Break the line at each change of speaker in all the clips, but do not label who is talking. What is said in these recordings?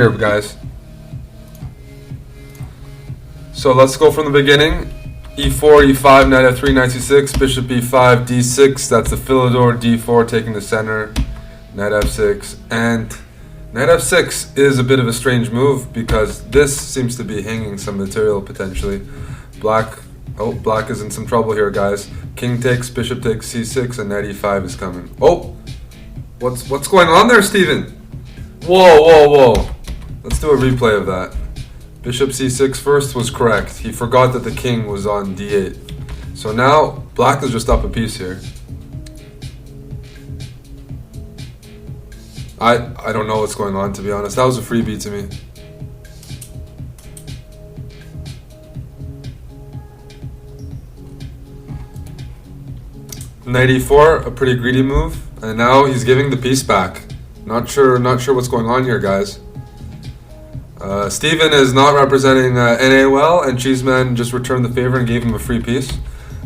Here, guys. So let's go from the beginning. E4, E5, knight F3, knight C6, bishop E5, D6. That's the Philidor. D4 taking the center. Knight F6 and knight F6 is a bit of a strange move because this seems to be hanging some material potentially. Black is in some trouble here, guys. King takes, bishop takes C6, and knight E5 is coming. Oh, what's going on there, Steven? Whoa. Let's do a replay of that. Bishop C6 first was correct. He forgot that the king was on D8. So now black is just up a piece here. I don't know what's going on, to be honest. That was a freebie to me. Knight E4, a pretty greedy move, and now he's giving the piece back. Not sure what's going on here, guys. Steven is not representing NA well, and Cheeseman just returned the favor and gave him a free piece.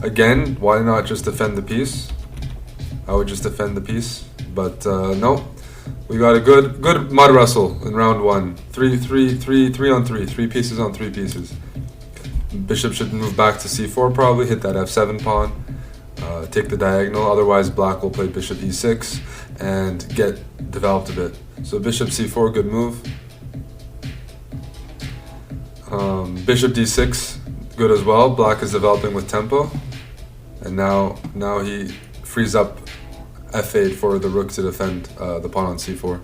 Again, why not just defend the piece? I would just defend the piece, but no. We got a good mud wrestle in round one. Three on three. 3 pieces on 3 pieces. Bishop should move back to C4 probably, hit that F7 pawn, take the diagonal, otherwise black will play bishop E6 and get developed a bit. So bishop C4, good move. Bishop D6, good as well. Black is developing with tempo. And now he frees up F8 for the rook to defend the pawn on C4.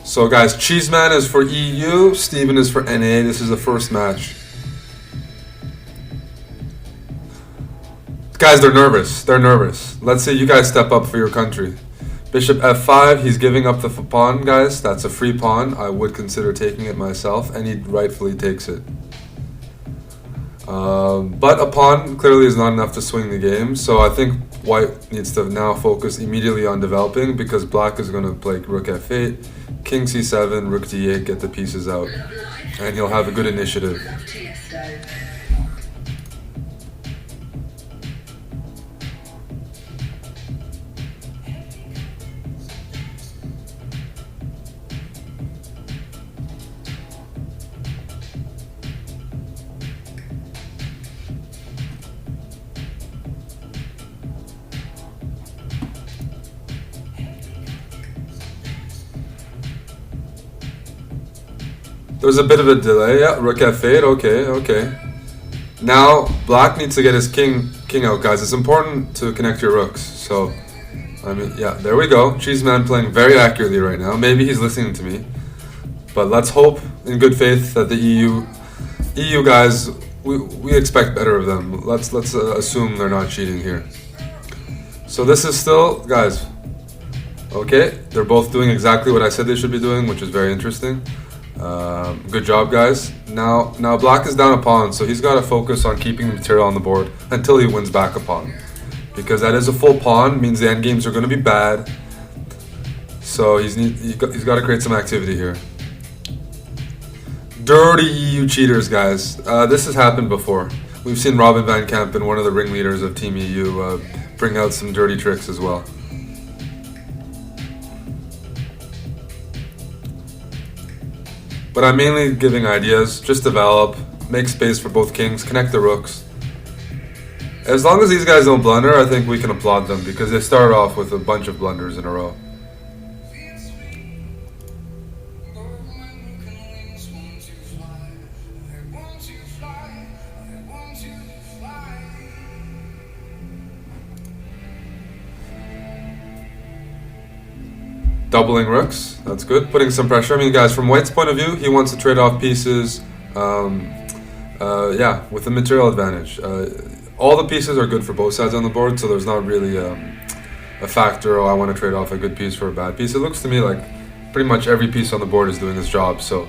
So guys, Cheeseman is for EU, Steven is for NA. This is the first match. Guys, they're nervous. Let's say you guys step up for your country. Bishop F5, he's giving up the pawn, guys. That's a free pawn. I would consider taking it myself, and he rightfully takes it. But a pawn clearly is not enough to swing the game, so I think white needs to now focus immediately on developing because black is going to play rook F8, king C7, rook D8, get the pieces out, and he'll have a good initiative. There's a bit of a delay. Yeah, rook F8. Okay. Now black needs to get his king out, guys. It's important to connect your rooks. So, I mean, yeah, there we go. Cheeseman playing very accurately right now. Maybe he's listening to me, but let's hope in good faith that the EU guys, we expect better of them. Let's assume they're not cheating here. So this is still, guys. Okay, they're both doing exactly what I said they should be doing, which is very interesting. Good job, guys. Now black is down a pawn, so he's got to focus on keeping the material on the board until he wins back a pawn, because that is a full pawn, means the endgames are going to be bad. So he's got to create some activity here. Dirty EU cheaters, guys. This has happened before. We've seen Robin van Kampen, one of the ringleaders of Team EU, bring out some dirty tricks as well. But I'm mainly giving ideas. Just develop, make space for both kings, connect the rooks. As long as these guys don't blunder, I think we can applaud them because they started off with a bunch of blunders in a row. Doubling rooks, that's good. Putting some pressure. I mean, guys, from white's point of view, he wants to trade off pieces, yeah, with a material advantage. All the pieces are good for both sides on the board, so there's not really a factor, oh, I want to trade off a good piece for a bad piece. It looks to me like pretty much every piece on the board is doing its job, so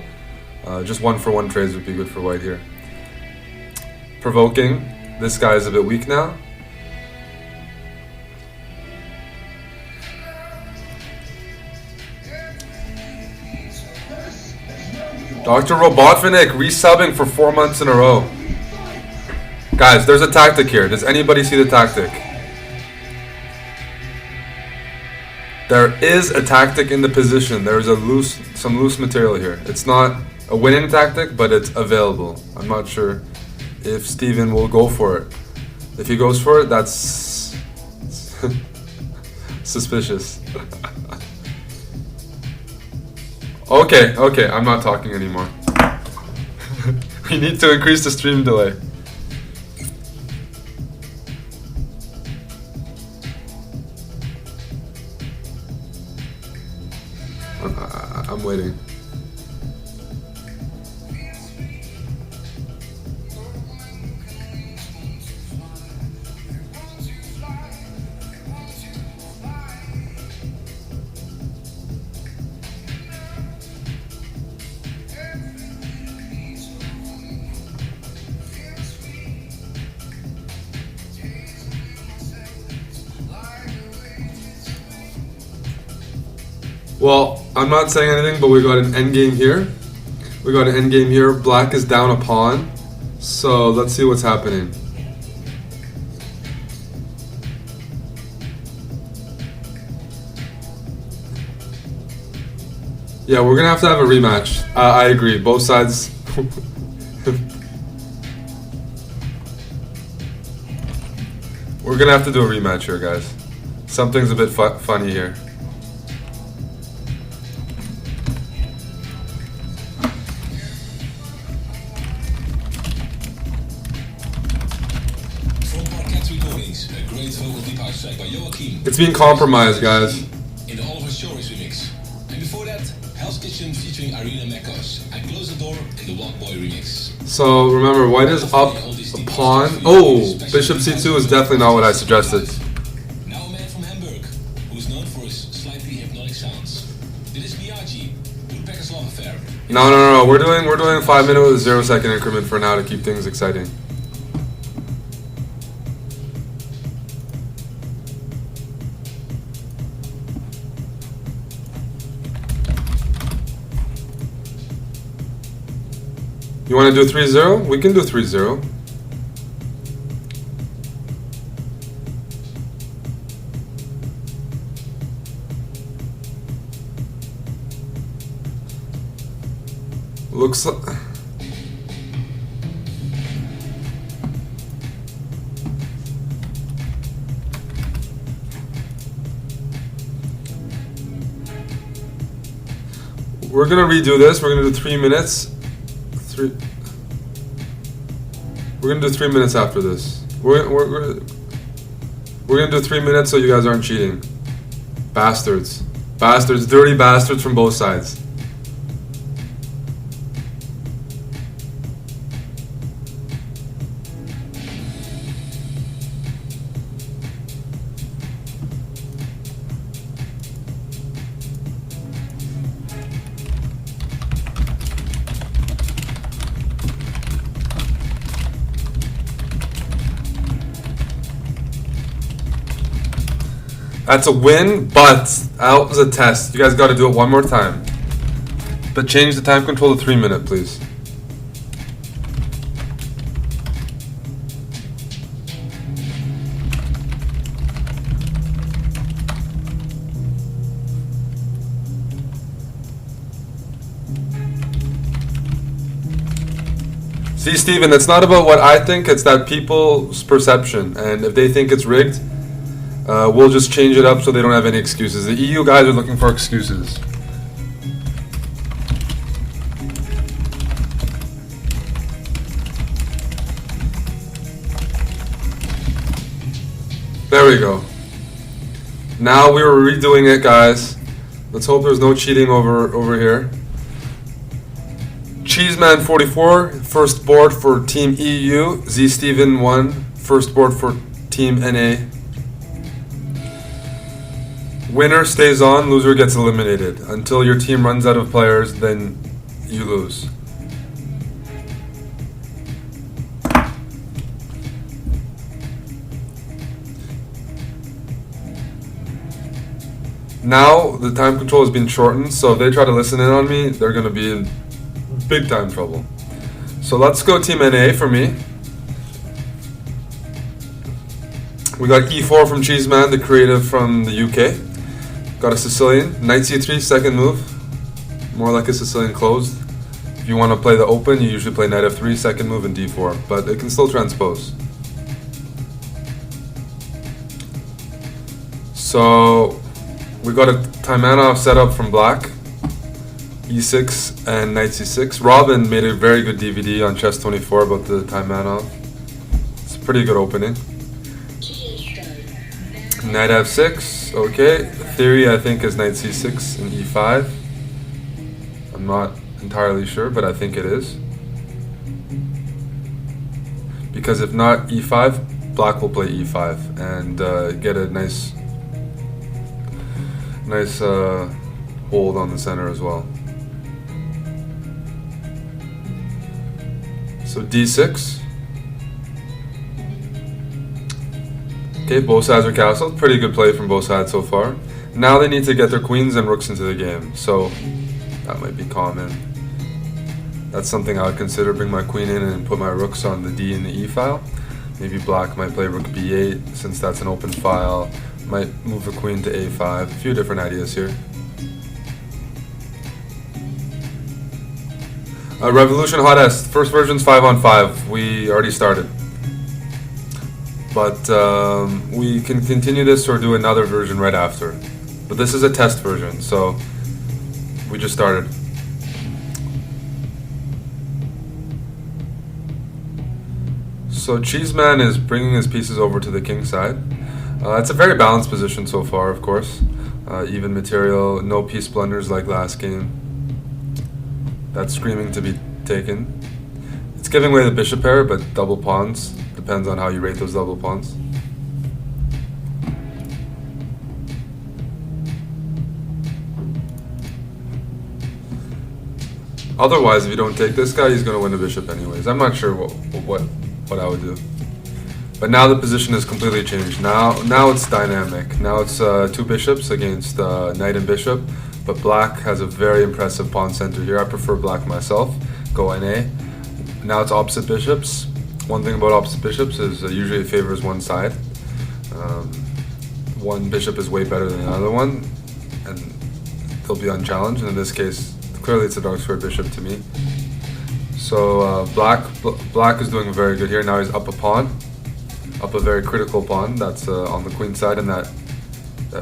just 1-for-1 trades would be good for white here. Provoking. This guy is a bit weak now. Dr. Robotvinik resubbing for 4 months in a row. Guys, there's a tactic here. Does anybody see the tactic? There is a tactic in the position. There is some loose material here. It's not a winning tactic, but it's available. I'm not sure if Steven will go for it. If he goes for it, that's suspicious. Okay, I'm not talking anymore. We need to increase the stream delay. I'm waiting. Well, I'm not saying anything, but we got an endgame here. We got an endgame here. Black is down a pawn. So let's see what's happening. Yeah, we're gonna have to have a rematch. I agree. Both sides. We're gonna have to do a rematch here, guys. Something's a bit funny here. It's being compromised, guys.
In the Oliver Shores remix. And before that, Hell's Kitchen featuring Arena Mekos. And Close the Door in the Walk Boy remix.
So remember, white is up a pawn. Oh, bishop c2 is definitely not what I suggested.
Now a man from Hamburg, who's known for his slightly hypnotic sounds. This is Miyagi, Woodpecker's Love Affair.
No. We're doing 5 minute with a 0 second increment for now to keep things exciting. You want to do 3-0? We can do 3-0. Looks like... We're gonna redo this. We're gonna do 3 minutes. We're gonna do 3 minutes after this. We're gonna do 3 minutes so you guys aren't cheating. Bastards, dirty bastards from both sides. That's a win, but that was a test. You guys got to do it one more time. But change the time control to 3 minute, please. See, Steven, it's not about what I think, it's that people's perception. And if they think it's rigged, we'll just change it up so they don't have any excuses. The EU guys are looking for excuses. There we go. Now we were redoing it, guys. Let's hope there's no cheating over here. Cheeseman 44, first board for Team EU. Z Steven 1, first board for Team NA. Winner stays on, loser gets eliminated. Until your team runs out of players, then you lose. Now the time control has been shortened, so if they try to listen in on me, they're going to be in big time trouble. So let's go Team NA for me. We got E4 from Cheeseman, the creative from the UK. Got a Sicilian. Knight c3, second move. More like a Sicilian closed. If you want to play the open, you usually play knight f3, second move, and d4. But it can still transpose. So we got a Taimanov setup from black. e6 and knight c6. Robin made a very good DVD on Chess24 about the Taimanov. It's a pretty good opening. Knight f6, okay. The theory I think is knight c6 and e5. I'm not entirely sure, but I think it is. Because if not e5, black will play e5 and get a nice hold on the center as well. So d6. Okay, both sides are castled. Pretty good play from both sides so far. Now they need to get their queens and rooks into the game. So that might be common. That's something I would consider. Bring my queen in and put my rooks on the D and the E file. Maybe black might play rook b8 since that's an open file. Might move the queen to a5. A few different ideas here. Revolution Hottest. First version's 5-on-5. We already started. But we can continue this or do another version right after. But this is a test version, so we just started. So Cheeseman is bringing his pieces over to the king side. It's a very balanced position so far, of course. Even material, no piece blunders like last game. That's screaming to be taken. It's giving away the bishop pair, but double pawns. Depends on how you rate those double pawns. Otherwise, if you don't take this guy, he's going to win the bishop anyways. I'm not sure what I would do. But now the position has completely changed. Now it's dynamic. Now it's two bishops against knight and bishop. But black has a very impressive pawn center here. I prefer black myself. Go NA. Now it's opposite bishops. One thing about opposite bishops is usually it favors one side. One bishop is way better than the other one, and they'll be unchallenged. And in this case, clearly it's a dark square bishop to me. So black is doing very good here. Now he's up a pawn, up a very critical pawn. That's on the queen side, and that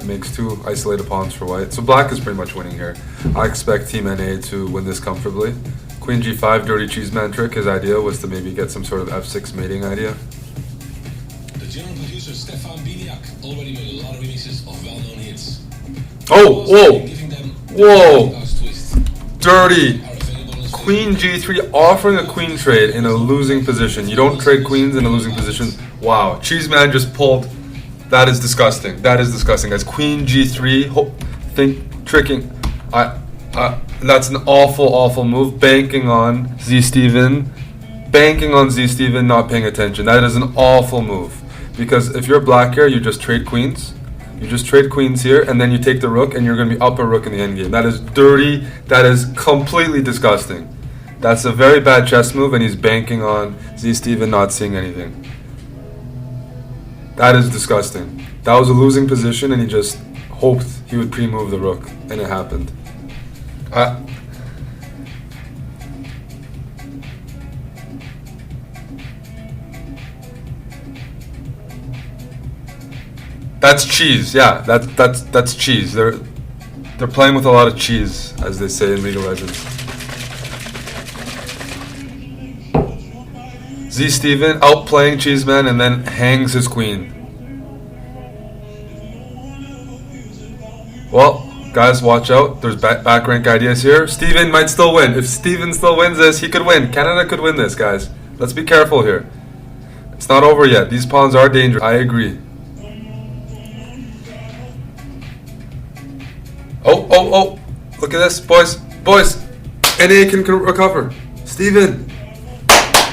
makes two isolated pawns for white. So black is pretty much winning here. I expect Team NA to win this comfortably. Queen g5, dirty Cheeseman trick. His idea was to maybe get some sort of f6 mating idea.
The German producer Stefan Biniak already made a lot of remixes of well-known hits.
Oh, whoa, whoa,
Twist.
dirty. Queen g3, offering a queen trade in a losing position. You don't trade queens in a losing position. Wow, Cheeseman just pulled. That is disgusting. That is disgusting, guys. Queen g3, tricking. That's an awful move. Banking on Z-Steven. Not paying attention. That is an awful move. Because if you're black here, you just trade queens. You just trade queens here, and then you take the rook, and you're going to be up a rook in the endgame. That is dirty. That is completely disgusting. That's a very bad chess move, and he's banking on Z-Steven not seeing anything. That is disgusting. That was a losing position, and he just hoped he would pre-move the rook, and it happened. That's cheese, yeah. That's cheese. They're playing with a lot of cheese, as they say in League of Legends. Z-Steven outplaying Cheeseman and then hangs his queen. Well, guys, watch out. There's back rank ideas here. Steven might still win. If Steven still wins this, he could win. Canada could win this, guys. Let's be careful here. It's not over yet. These pawns are dangerous. I agree. Oh. Look at this, boys. NA can recover. Steven.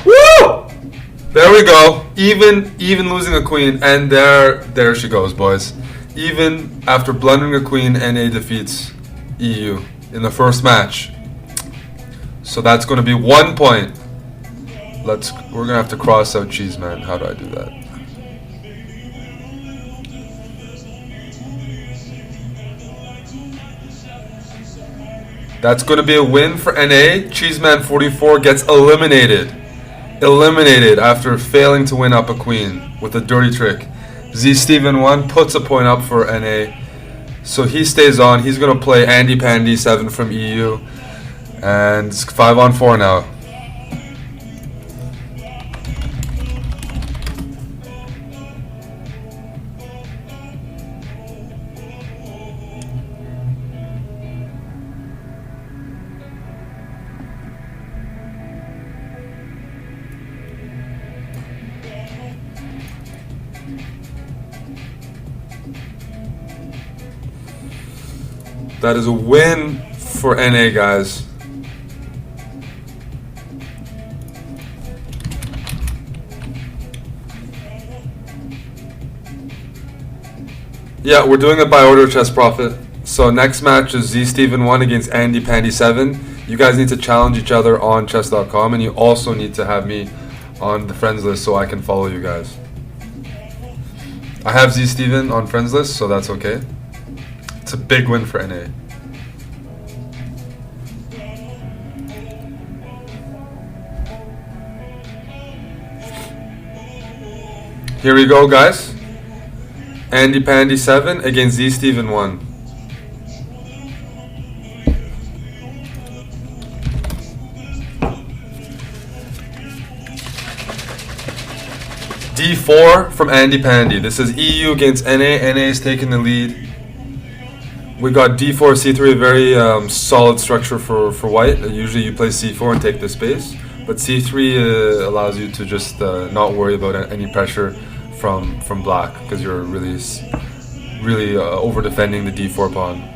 Woo! There we go. Even losing a queen, and there she goes, boys. Even after blundering a queen, NA defeats EU in the first match. So that's going to be 1 point. We're gonna have to cross out Cheeseman. How do I do that? That's going to be a win for NA. Cheeseman 44 gets eliminated. Eliminated after failing to win up a queen with a dirty trick. Z Steven 1 puts a point up for NA. So he stays on. He's going to play Andy Pandy 7 from EU. And it's 5-on-4 now. That is a win for NA, guys. Yeah, we're doing it by order, Chess Prophet. So next match is Z Steven 1 against Andy Pandy 7. You guys need to challenge each other on chess.com, and you also need to have me on the friends list so I can follow you guys. I have Z Steven on friends list, so that's okay. It's a big win for NA. Here we go, guys. Andy Pandy 7 against Z Steven 1. D4 from Andy Pandy. This is EU against NA. NA is taking the lead. We got D4, C3, a very solid structure for white. Usually you play C4 and take the space, but C3 allows you to just not worry about any pressure from black because you're really over defending the D4 pawn.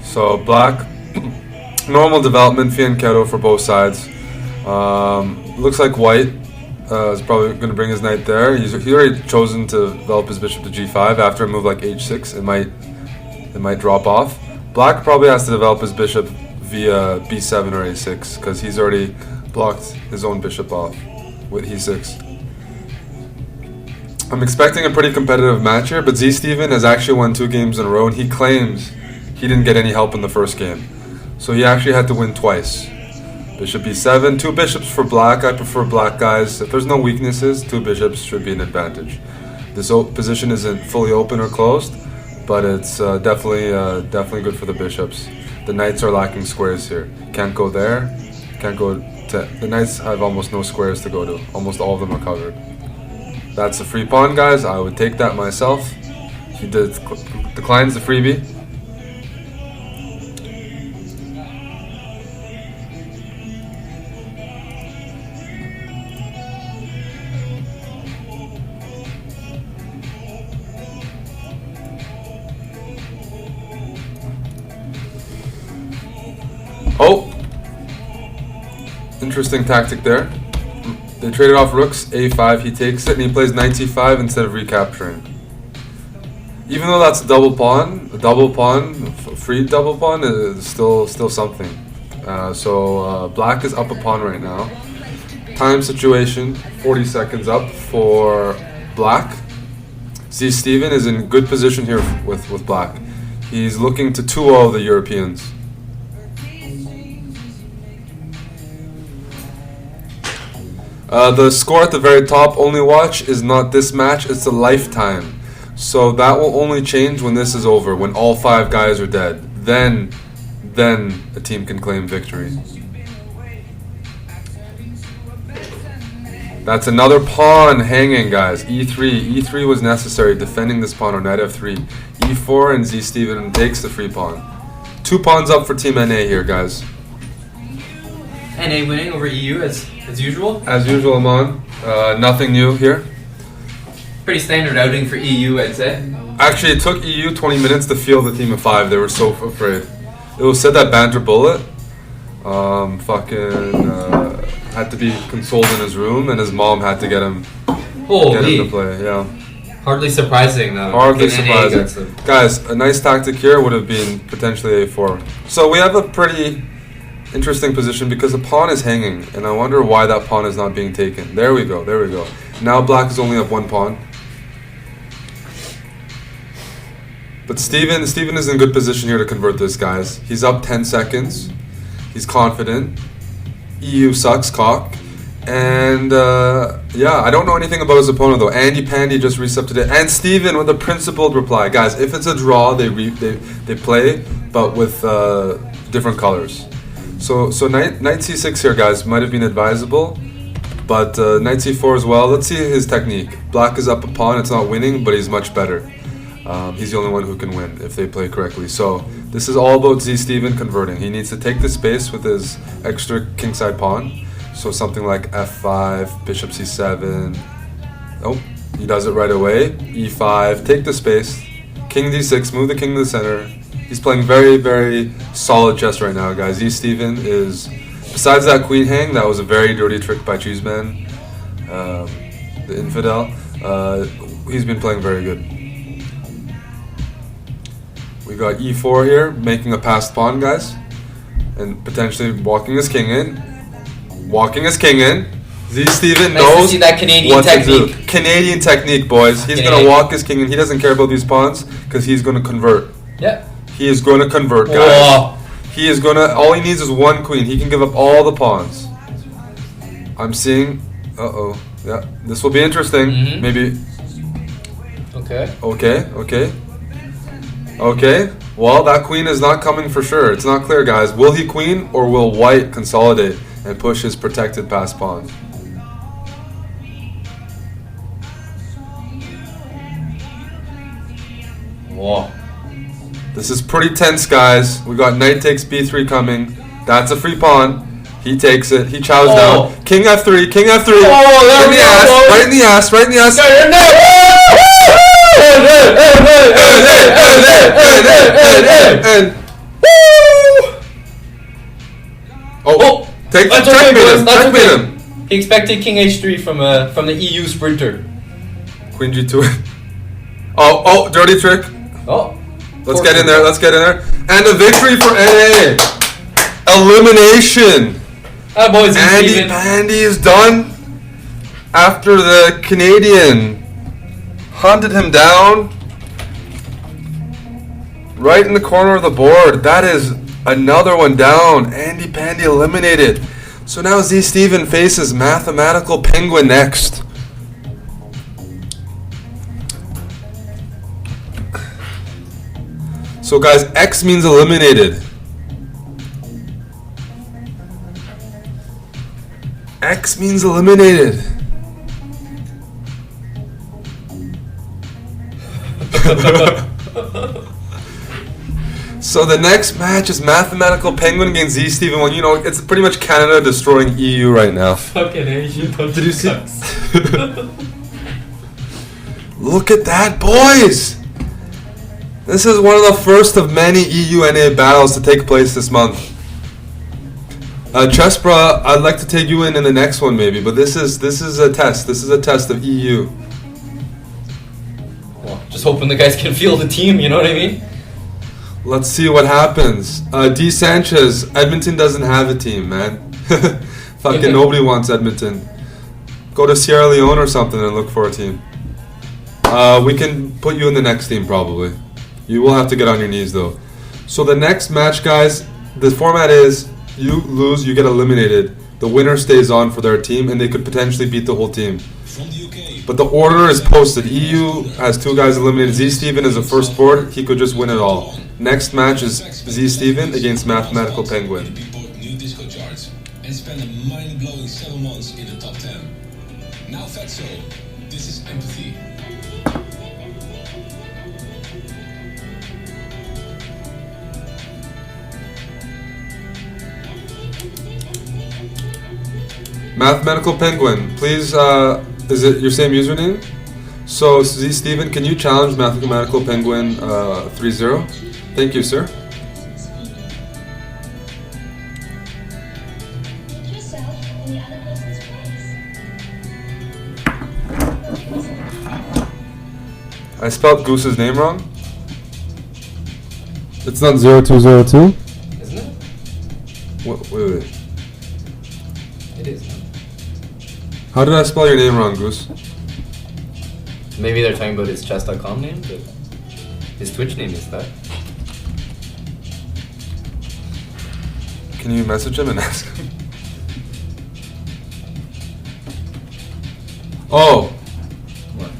So black, normal development, fianchetto for both sides. Looks like white is probably going to bring his knight there. He's already chosen to develop his bishop to g5 after a move like h6. It might drop off. Black probably has to develop his bishop via b7 or a6 because he's already blocked his own bishop off with e6. I'm expecting a pretty competitive match here, but Z Steven has actually won 2 games in a row, and he claims he didn't get any help in the first game. So he actually had to win twice. Bishop b7, 2 bishops for black. I prefer black, guys. If there's no weaknesses, 2 bishops should be an advantage. This position isn't fully open or closed, but it's definitely good for the bishops. The knights are lacking squares here. Can't go there. Can't go to... The knights have almost no squares to go to. Almost all of them are covered. That's a free pawn, guys. I would take that myself. He declines the freebie. Oh! Interesting tactic there. They traded off rooks, a5, he takes it, and he plays knight c5 instead of recapturing. Even though that's a double pawn, free double pawn is still something. So black is up a pawn right now. Time situation, 40 seconds up for black. Z Steven is in good position here with black. He's looking to 2-0 the Europeans. The score at the very top, only watch, is not this match, it's a lifetime. So that will only change when this is over, when all 5 guys are dead. Then a team can claim victory. That's another pawn hanging, guys. E3. E3 was necessary, defending this pawn on knight f3. E4, and Z Steven takes the free pawn. 2 pawns up for Team NA here, guys.
NA winning over EU as usual?
As usual, Amon. Nothing new here.
Pretty standard outing for EU, I'd say.
Actually, it took EU 20 minutes to field the team of 5. They were so afraid. It was said that Banter bullet had to be consoled in his room, and his mom had to get him to play. Yeah.
Hardly surprising, though.
Hardly surprising. Guys, a nice tactic here would have been potentially a4. So we have a pretty interesting position because the pawn is hanging, and I wonder why that pawn is not being taken. There we go. Now black is only up 1 pawn. But Steven is in good position here to convert this, guys. He's up 10 seconds. He's confident. EU sucks cock. And yeah, I don't know anything about his opponent though. Andy Pandy just resubbed today. And Steven with a principled reply. Guys, if it's a draw, they play, but with different colors. So knight c6 here, guys, might have been advisable. But knight c4 as well. Let's see his technique. Black is up a pawn. It's not winning, but he's much better. He's the only one who can win if they play correctly. So this is all about Z Steven converting. He needs to take the space with his extra kingside pawn. So something like f5, bishop c7. Oh, he does it right away. e5, take the space. King d6, move the king to the center. He's playing very, very solid chess right now, guys. Z Steven is, besides that queen hang, that was a very dirty trick by Cheeseman, the infidel. He's been playing very good. We got e4 here, making a passed pawn, guys, and potentially walking his king in. Walking his king in. Z Steven knows
see that Canadian
what
technique.
to do. Canadian technique, boys. He's going to walk his king in. He doesn't care about these pawns because he's going to convert.
Yeah.
He is going to convert, guys.
Whoa.
He is going to, all he needs is 1 queen. He can give up all the pawns. I'm seeing, uh-oh. Yeah, this will be interesting.
Mm-hmm.
Maybe.
Okay.
Okay, well, that queen is not coming for sure. It's not clear, guys. Will he queen or will white consolidate and push his protected passed pawn?
Whoa.
This is pretty tense, guys. We got knight takes b3 coming. That's a free pawn. He takes it. He chows down. King f3. King f3. Right in the ass. Right in the ass. Right in the ass. And checkmate him.
He expected king h3 from the EU sprinter.
Queen g2. Oh, dirty trick.
Oh.
Let's get in there. And a victory for NA. Elimination.
Boys,
Andy Pandy is done after the Canadian hunted him down right in the corner of the board. That is another one down. Andy Pandy eliminated. So now Z Steven faces Mathematical Penguin next. So guys, X means eliminated. X means eliminated. So the next match is Mathematical Penguin against Z Steven. Well, you know, it's pretty much Canada destroying EU right now.
Fucking Asian.
Did you see? Look at that, boys! This is one of the first of many EU-NA battles to take place this month. chessbrah, I'd like to take you in the next one maybe, but this is a test. This is a test of EU.
Well, just hoping the guys can feel the team, you know what I mean?
Let's see what happens. D. Sanchez, Edmonton doesn't have a team, man. Fucking nobody wants Edmonton. Go to Sierra Leone or something and look for a team. We can put you in the next team probably. You will have to get on your knees though. So the next match, guys, the format is you lose, you get eliminated. The winner stays on for their team and they could potentially beat the whole team. But the order is posted. EU has 2 guys eliminated. Z Steven is the first board. He could just win it all. Next match is Z Steven against Mathematical Penguin.
And spend a mind-blowing 7 months in the top 10. Now Fatso, this is empathy.
Mathematical Penguin, please, is it your same username? So, Z Steven, can you challenge Mathematical Penguin 3-0? Thank you, sir. I spelled Goose's name wrong. It's not 0202?
Isn't it?
Wait.
It is.
How did I spell your name wrong, Goose?
Maybe they're talking about his chess.com name, but his Twitch name is that.
Can you message him and ask him? Oh!
What?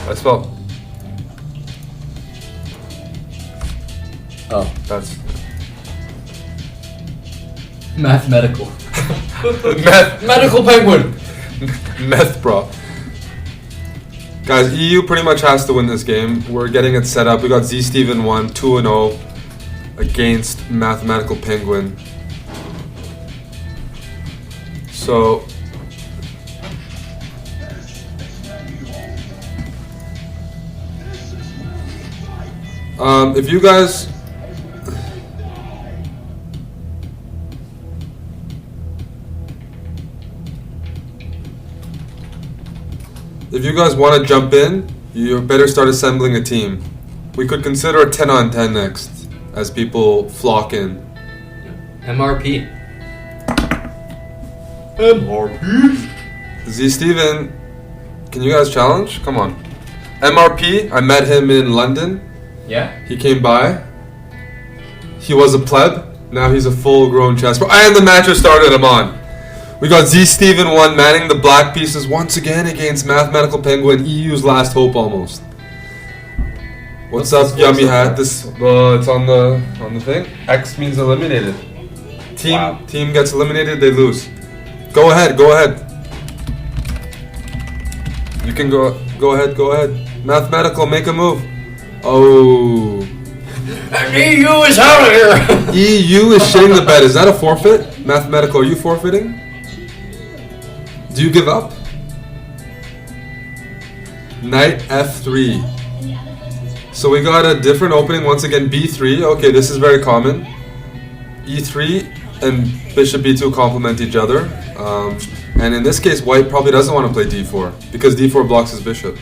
I spelled.
Oh.
That's.
Mathematical.
Medical
penguin!
Meth, bro. Guys, EU pretty much has to win this game. We're getting it set up. We got Z Steven 1, 2-0 against Mathematical Penguin. So. If you guys. If you guys want to jump in, you better start assembling a team. We could consider a 10 on 10 next, as people flock in.
MRP. MRP.
Z Steven, can you guys challenge? Come on. MRP, I met him in London.
Yeah?
He came by. He was a pleb. Now he's a full-grown chess pro. And the match has started. I'm on. We got Z Steven 1 manning the black pieces once again against Mathematical Penguin, EU's last hope almost. What's up, Yummy Hat? This it's on the thing. X means eliminated. Team gets eliminated, they lose. Go ahead. You can go ahead. Mathematical, make a move. Oh.
EU is out of here.
EU is shitting the bed. Is that a forfeit? Mathematical, are you forfeiting? Do you give up? Knight F3. So we got a different opening once again. B3. Okay, this is very common. E3 and Bishop B2 complement each other. And in this case, White probably doesn't want to play D4 because D4 blocks his bishop.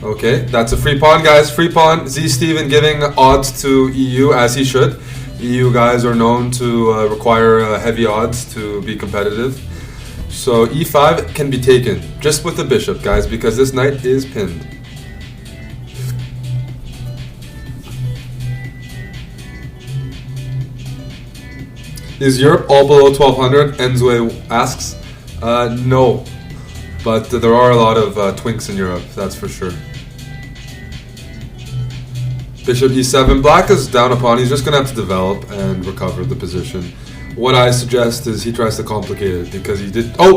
Okay, that's a free pawn, guys. Free pawn. Z Steven giving odds to EU as he should. EU guys are known to require heavy odds to be competitive. So E5 can be taken just with the bishop, guys, because this knight is pinned. Is Europe all below 1200? Enzue asks. No, but there are a lot of twinks in Europe, that's for sure. Bishop E7. Black is down a pawn. He's just going to have to develop and recover the position. What I suggest is he tries to complicate it because he did. A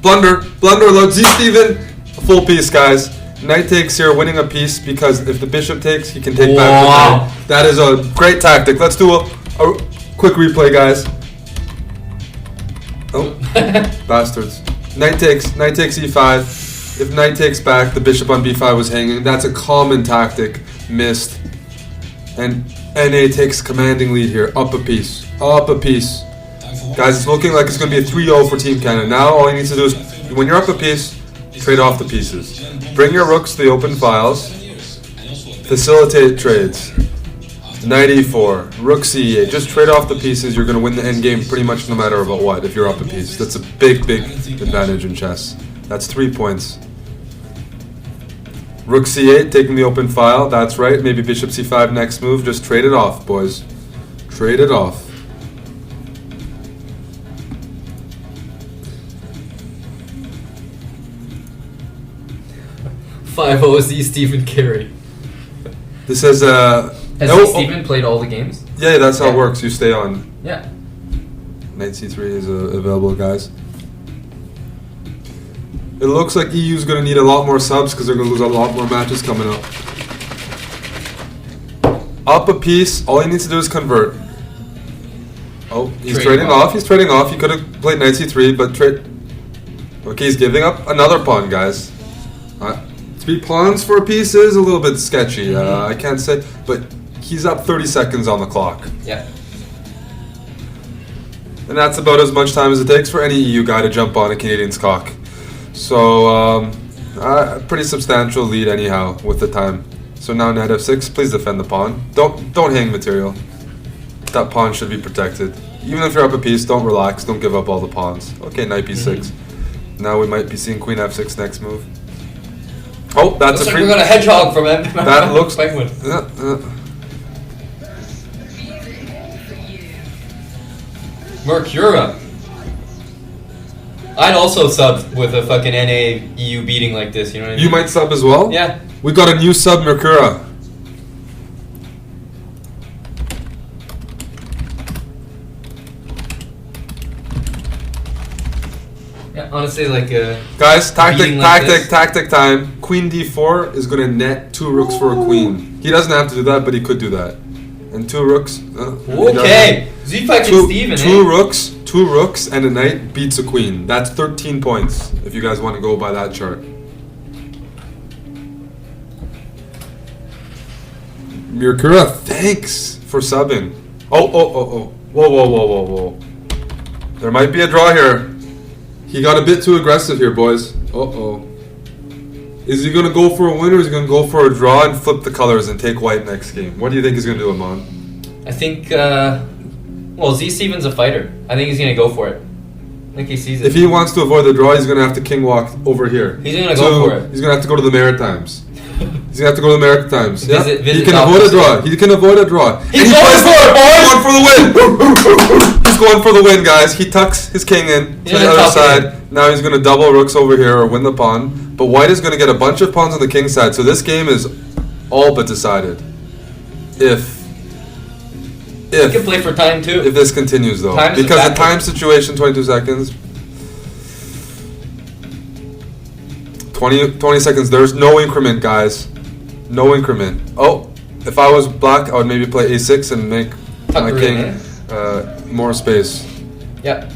blunder. Look, Z Steven, a full piece, guys. Knight takes here, winning a piece because if the bishop takes, he can take back the knight. That is a great tactic. Let's do a quick replay, guys. Oh, bastards. Knight takes E5. If knight takes back, the bishop on B5 was hanging. That's a common tactic. Missed. And NA takes commanding lead here. Up a piece. Guys, it's looking like it's going to be a 3-0 for Team Canada. Now all you need to do is, when you're up a piece, trade off the pieces. Bring your rooks to the open files. Facilitate trades. Knight E4. Rook C8. Just trade off the pieces. You're going to win the endgame pretty much no matter about what if you're up a piece. That's a big advantage in chess. That's 3 points. Rook C8, taking the open file. That's right. Maybe Bishop C5 next move. Just trade it off, boys. Trade it off.
Z Steven carry.
This is
Has Z Steven played all the games?
Yeah, that's how it works. You stay on.
Yeah.
Knight C3 is available, guys. It looks like EU's going to need a lot more subs because they're going to lose a lot more matches coming up. Up a piece. All he needs to do is convert. Oh, he's trading off. He's trading off. He could have played Knight C3, but trade. Okay, he's giving up another pawn, guys. 3 pawns for a piece is a little bit sketchy. I can't say, but he's up 30 seconds on the clock.
Yeah.
And that's about as much time as it takes for any EU guy to jump on a Canadian's cock. So, pretty substantial lead anyhow with the time. So now Knight F6, please defend the pawn. Don't hang material. That pawn should be protected. Even if you're up a piece, don't relax, don't give up all the pawns. Okay, Knight B6. Now we might be seeing queen f6 next move. Oh, that's
Looks
a
like
free.
we got a hedgehog from him.
That looks.
Penguin. Mercura. I'd also sub with a fucking NA EU beating like this, you know what I mean?
You might sub as well?
Yeah.
We got a new sub, Mercura.
Yeah, honestly, like
Guys,
beating like this.
tactic time. Queen d4 is going to net 2 rooks for a queen. He doesn't have to do that, but he could do that. And 2 rooks.
Okay, Z-fucking Steven,
Two rooks and a knight beats a queen. That's 13 points, if you guys want to go by that chart. Mercura, thanks for subbing. Oh. Whoa. There might be a draw here. He got a bit too aggressive here, boys. Is he going to go for a win or is he going to go for a draw and flip the colors and take white next game? What do you think he's going to do, Amon?
I think, well, Z-Steven's a fighter. I think he's going to go for it. I think he sees it.
If he wants to avoid the draw, he's going to have to king walk over here.
He's going to go for it.
He's going to have to go to the Maritimes. He's going to have to go to the Maritimes.
Visit
He can avoid a draw. He can avoid a draw.
He's going for it, boys!
Going for the win! He's going for the win, guys. He tucks his king in to the other side. Now he's going to double rooks over here or win the pawn. But white is going to get a bunch of pawns on the king side. So this game is all but decided. If
he can play for time too.
If this continues though.
Time's
because the time situation, 22 seconds. 20 seconds. There's no increment, guys. No increment. Oh, if I was black, I would maybe play a6 and make my king more space.
Yep.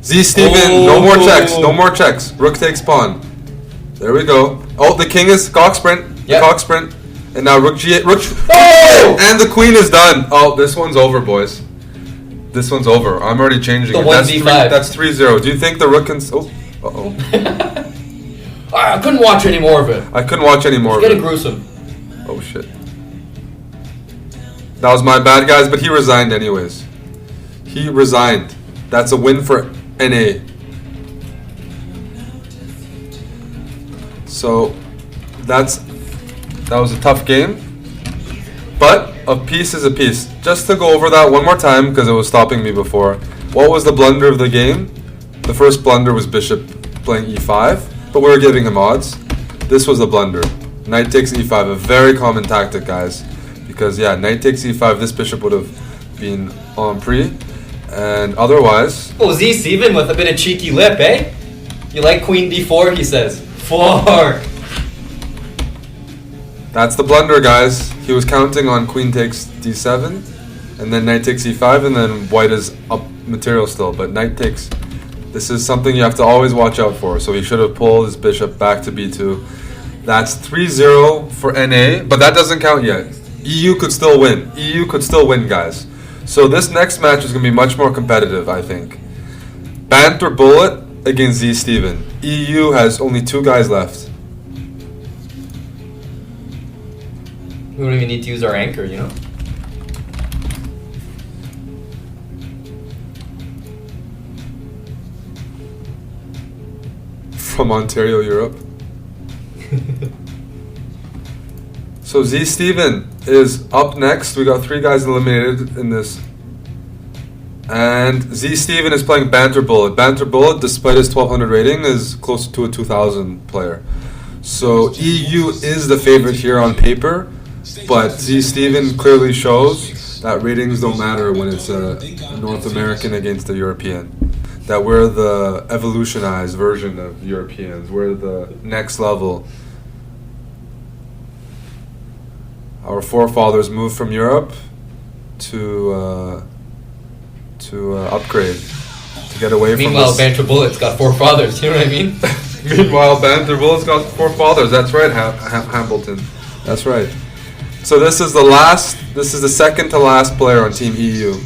Z-Steven, no more checks. No more checks. Rook takes pawn. There we go. Oh, the king is cock sprint.
Yep.
Cock sprint. And now rook g8. Oh! And the queen is done. Oh, this one's over, boys. This one's over. I'm already changing
the
it. That's 3-0. Do you think the rook can... Oh, uh-oh.
I couldn't watch any more of it.
I couldn't watch any more of it.
It's getting gruesome.
Oh, shit. That was my bad, guys, but he resigned anyways. He resigned. That's a win for NA. So, that was a tough game. But a piece is a piece. Just to go over that one more time, because it was stopping me before. What was the blunder of the game? The first blunder was bishop playing e5, but we were giving him odds. This was a blunder. Knight takes e5, a very common tactic, guys. Because, yeah, knight takes e5, this bishop would have been en prise. And otherwise...
Oh, Z-Steven with a bit of cheeky lip, eh? You like queen d4, he says. Fork!
That's the blunder, guys. He was counting on queen takes d7, and then knight takes e5, and then white is up material still. But knight takes... This is something you have to always watch out for. So he should have pulled his bishop back to b2. That's 3-0 for NA, but that doesn't count yet. EU could still win. EU could still win, guys. So this next match is going to be much more competitive, I think. Banter Bullet against Z-Steven. EU has only 2 guys left.
We don't even need to use our anchor, you know?
From Ontario, Europe. So Z-Steven is up next. We got 3 guys eliminated in this. And Z-Steven is playing Banter Bullet. Banter Bullet, despite his 1200 rating, is close to a 2000 player. So EU is the favorite here on paper, but Z-Steven clearly shows that ratings don't matter when it's a North American against a European. That we're the evolutionized version of Europeans. We're the next level. Our forefathers moved from Europe to upgrade, to get away from this.
Meanwhile, Banter Bullet's got forefathers, you know what I mean?
Meanwhile, Banter Bullet's got 4 fathers. That's right, Hambleton. That's right. So this is the second to last player on Team EU.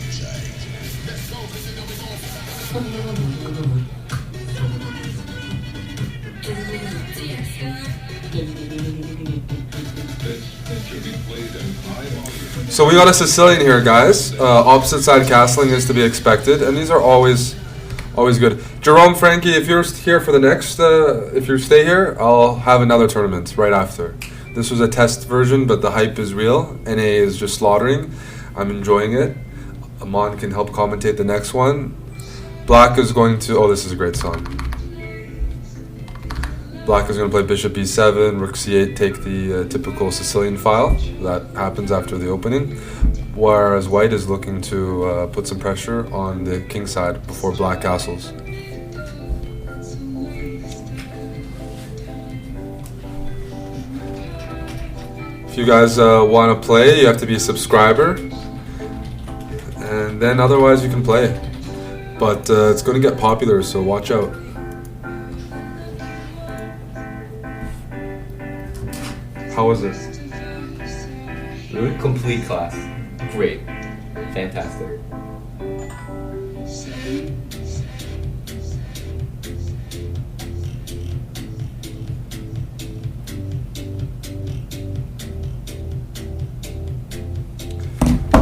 So we got a Sicilian here, guys. Opposite side castling is to be expected, and these are always Always good. Jerome Frankie, if you're here for the next, if you stay here, I'll have another tournament right after. This was a test version, but the hype is real. NA is just slaughtering. I'm enjoying it. Amon can help commentate the next one. Black is going to... Oh, this is a great song. Black is going to play Bishop E7, Rook C8, take the typical Sicilian file. That happens after the opening. Whereas White is looking to put some pressure on the king side before Black castles. If you guys want to play, you have to be a subscriber. And then otherwise you can play. But it's going to get popular, so watch out. How was it?
Really? Complete class. Great. Fantastic.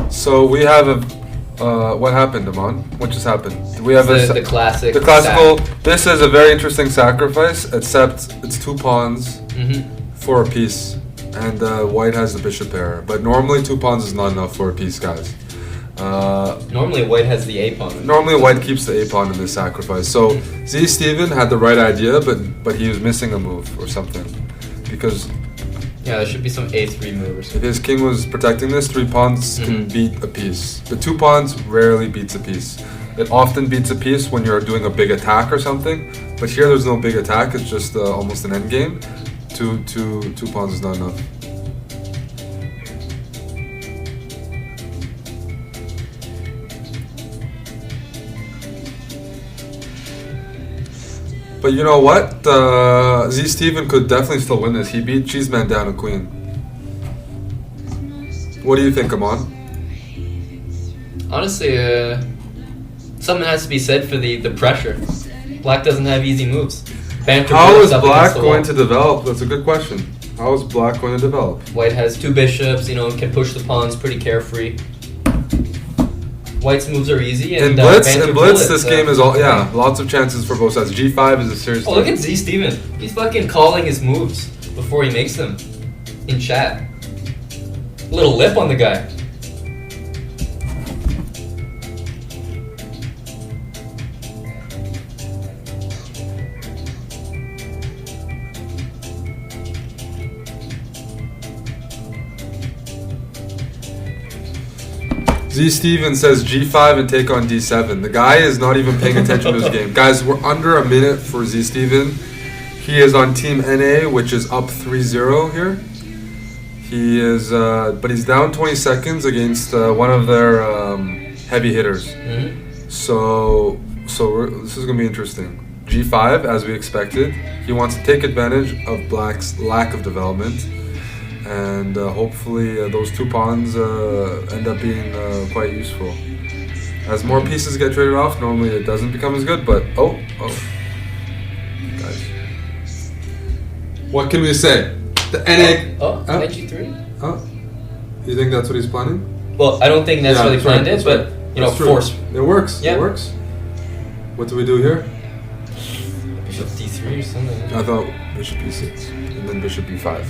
So we have a... what happened, Amon? What just happened? We have
the classic.
The classical.
Sack.
This is a very interesting sacrifice, except it's 2 pawns for a piece, and White has the bishop pair. But normally 2 pawns is not enough for a piece, guys.
Normally White has the A pawn.
Normally White keeps the A pawn in this sacrifice. So Z Steven had the right idea, but he was missing a move or something, because.
Yeah, there should be some A3 move or something.
If his king was protecting this, 3 pawns can beat a piece. The 2 pawns rarely beats a piece. It often beats a piece when you're doing a big attack or something. But here there's no big attack, it's just almost an endgame. Two pawns is not enough. But you know what? Z Steven could definitely still win this. He beat Cheeseman down a queen. What do you think, Amon?
Honestly, something has to be said for the pressure. Black doesn't have easy moves. Banter
How is
up
Black
against the
going
wall.
to develop? That's a good question. How is Black going to develop?
White has 2 bishops, can push the pawns pretty carefree. White's moves are easy. And
In Blitz,
Banter
this game is all, lots of chances for both sides. G5 is a serious
Oh, look at Z Steven. He's fucking calling his moves before he makes them in chat. Little lip on the guy.
Z Steven says G5 and take on D7. The guy is not even paying attention to his game. Guys, we're under a minute for Z Steven. He is on Team NA, which is up 3-0 here. He is, but he's down 20 seconds against one of their heavy hitters. So this is going to be interesting. G5, as we expected. He wants to take advantage of Black's lack of development. And hopefully those 2 pawns end up being quite useful. As more pieces get traded off, normally it doesn't become as good, but guys. What can we say? The NA...
Knight G3?
You think that's what he's planning?
Well, I don't think necessarily planned it, but, force.
It works,
Yeah.
It works. What do we do here?
Bishop D3 or something.
I thought Bishop E6, and then Bishop E5.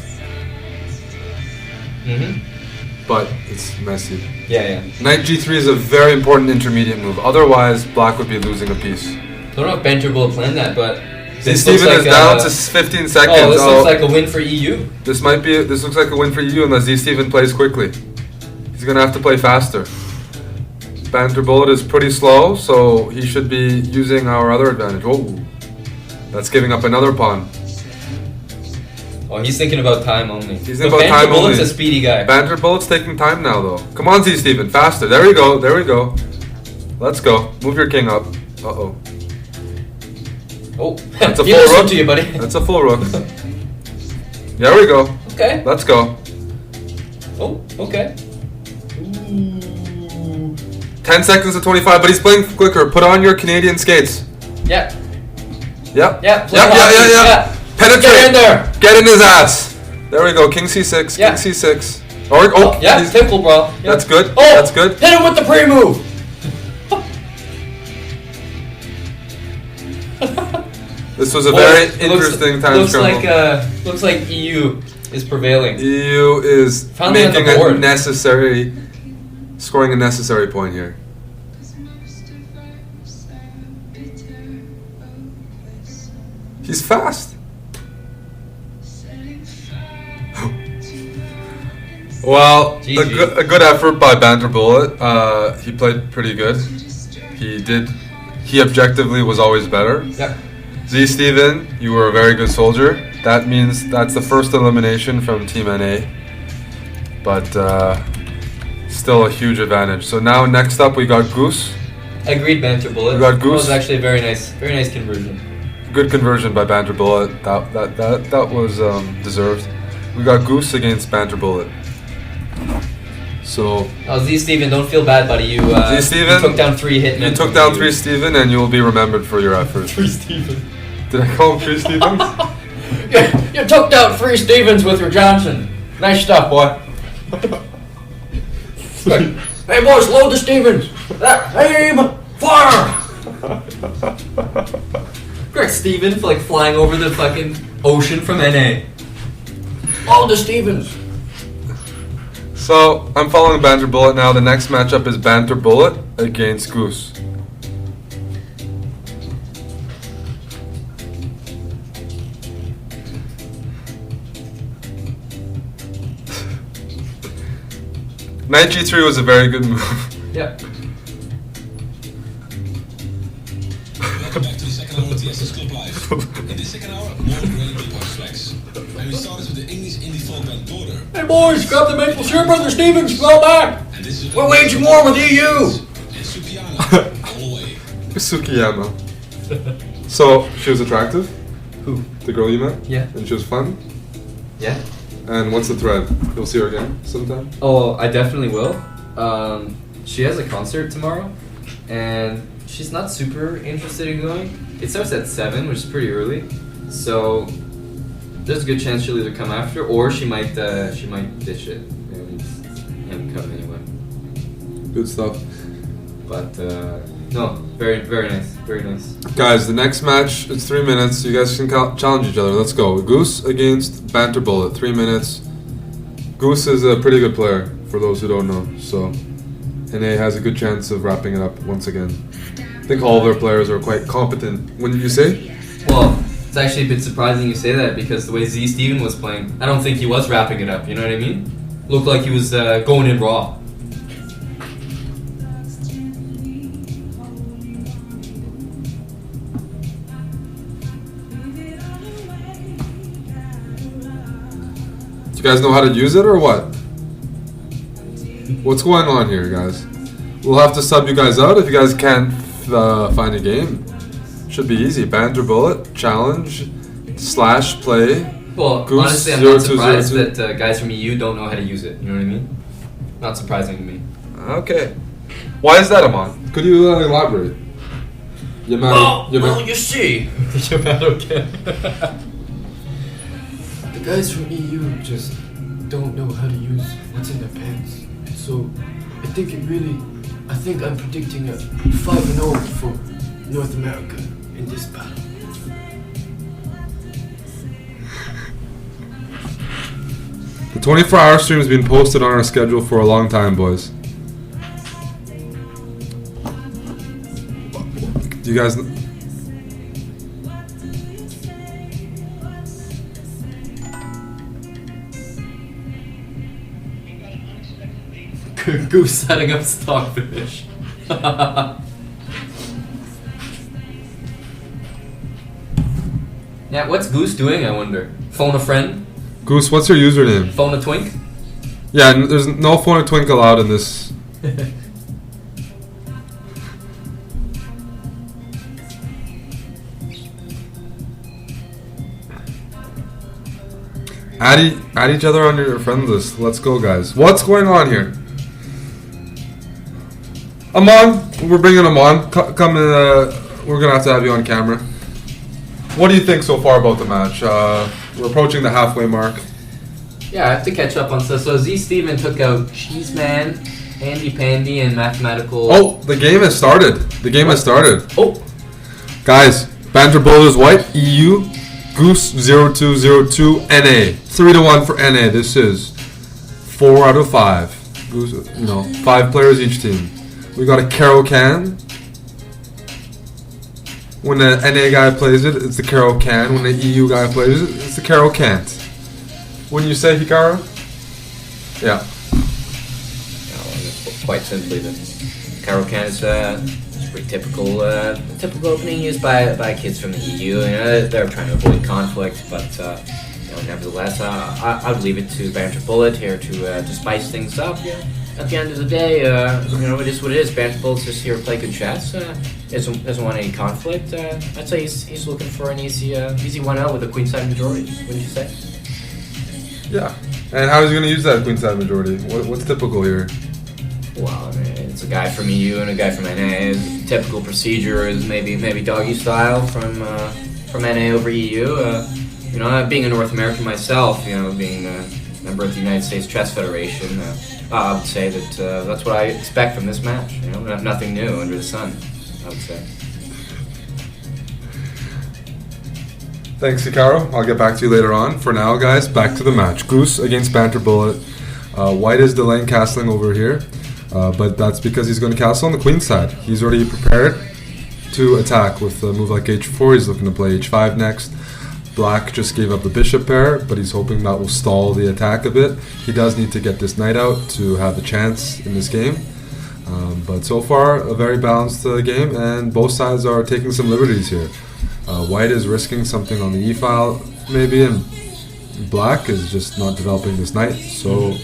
But it's messy.
Yeah.
Knight G3 is a very important intermediate move. Otherwise, Black would be losing a piece.
I don't know if Banter will plan that, but
Z Steven is down to 15 seconds.
Oh, this looks like a win for EU.
This looks like a win for EU unless Z Steven plays quickly. He's gonna have to play faster. Banter Bullet is pretty slow, so he should be using our other advantage. Oh, that's giving up another pawn.
Oh, he's thinking about time only.
He's thinking about time
Banter Bullet's
only.
a speedy guy.
Banter Bullet's taking time now, though. Come on, Z Steven, faster. There we go. Let's go. Move your king up. Uh-oh.
Oh,
That's a
he
full
listened
rook.
to you, buddy.
That's a full rook. There we go.
Okay.
Let's go.
Oh, okay. Ooh.
10 seconds to 25, but he's playing quicker. Put on your Canadian skates.
Yeah.
Yep.
Yeah.
Yeah. Penetrate.
Get in there.
Get in his ass. There we go. King C6.
Yeah.
King C6. Oh,
yeah. Tickle, bro. Yeah.
That's good.
Oh,
That's good.
Hit him with the pre-move.
This was a very
It
interesting time scramble.
Looks like EU is prevailing.
EU is
Finally on the
making
board.
scoring a necessary point here. He's fast. Well,
GG.
a good effort by Banter Bullet. He played pretty good. He objectively was always better.
Yep.
Z Steven, you were a very good soldier. That means that's the first elimination from Team NA. But still a huge advantage. So now next up we got Goose.
Agreed, Banter Bullet.
We got
That
Goose.
was actually a very nice conversion.
Good conversion by Banter Bullet. That was deserved. We got Goose against Banter Bullet. So
Oh, Z Steven, don't feel bad, buddy. You
Steven,
you took down 3 hitmen.
you took
from
down
EU.
3 Steven and you will be remembered for your efforts.
3 Stevens.
Did I call him 3 Stevens?
You took down 3 Stevens with your Johnson. Nice stuff, boy. Hey, boys, load the Stevens. Aim, fire. Correct, Steven, like flying over the fucking ocean from NA. Load the Stevens.
So I'm following Banter Bullet now. The next matchup is Banter Bullet against Goose. Knight G3 was a very good move.
Yep.
Welcome back to the second hour of TSS Club Live. In this second hour, more great deep house tracks. And we started with the English indie folk band Banter.
Hey, boys, grab the Maple Syrup Brother Stevens. Go back.
And this is
We're waging war with EU.
And Sukiana, all the way.
Sukiyama. So she was attractive,
Who?
the girl you met,
Yeah.
and she was fun.
Yeah.
And what's the thread? You'll see her again sometime.
Oh, I definitely will. She has a concert tomorrow, and she's not super interested in going. It starts at 7, which is pretty early, so there's a good chance she'll either come after or she might ditch it and come anyway.
Good stuff.
But no, very nice, very nice.
Guys, the next match, it's 3 minutes. You guys can challenge each other. Let's go. Goose against Banter Bullet. 3 minutes. Goose is a pretty good player, for those who don't know. So, NA has a good chance of wrapping it up once again. I think all of their players are quite competent. When did you say?
Well, it's actually a bit surprising you say that because the way Z Steven was playing, I don't think he was wrapping it up. You know what I mean? Looked like he was going in raw.
Do you guys know how to use it or what? What's going on here, guys? We'll have to sub you guys out if you guys can't find a game. Should be easy. Banter Bullet, challenge, / play.
Well,
Goose,
honestly, I'm not
0202.
surprised that guys from EU don't know how to use it. You know what I mean? Not surprising to me.
Okay. Why is that, Amon? Could you elaborate? You
see. You're mad again.
The guys from EU just don't know how to use what's in their pants. So I think I'm predicting a 5-0 for North America in this battle.
The 24-hour stream has been posted on our schedule for a long time, boys. Do you guys...
Goose setting up Stockfish. Yeah, what's Goose doing, I wonder? Phone a friend?
Goose, what's your username?
Phone a twink?
Yeah, there's no phone or twink allowed in this. Add each other on your friend list. Let's go, guys. What's going on here? Amon, we're bringing him on. Come in. We're gonna have to have you on camera. What do you think so far about the match? We're approaching the halfway mark.
Yeah, I have to catch up on stuff. So Z Steven took out Cheeseman, Andy Pandy, and Mathematical.
Oh, the game has started. The game has started.
Oh,
Guys, Banter Bullet is white. EU. Goose 0202 NA. 3-1 for NA. This is 4 out of 5. Goose, 5 players each team. We got a Caro Can. When the NA guy plays it, it's the Caro Can. When the EU guy plays it, it's the Caro Can't. Wouldn't you say, Hikaru? Yeah.
Quite simply, the Caro Can is pretty typical opening used by kids from the EU. They're trying to avoid conflict, but nevertheless, I would leave it to Banter Bullet here to spice things up. Yeah. At the end of the day, it is what it is. Banter Bullet's just here to play good chess. Doesn't want any conflict. I'd say he's looking for an easy 1-0 with a queenside majority. Wouldn't you say?
Yeah. And how is he going to use that queenside majority? What's typical here?
Well, I mean, it's a guy from EU and a guy from NA. Typical procedure is maybe doggy style from NA over EU. Being a North American myself, being a member of the United States Chess Federation, I would say that that's what I expect from this match. Nothing new under the sun, I would say.
Thanks, Hikaru. I'll get back to you later on. For now, guys, back to the match. Goose against Banter Bullet. White is delaying castling over here, but that's because he's going to castle on the queen side. He's already prepared to attack with a move like h4. He's looking to play h5 next. Black just gave up the bishop pair, but he's hoping that will stall the attack a bit. He does need to get this knight out to have a chance in this game. But so far, a very balanced game, and both sides are taking some liberties here. White is risking something on the e-file, maybe, and Black is just not developing this knight. So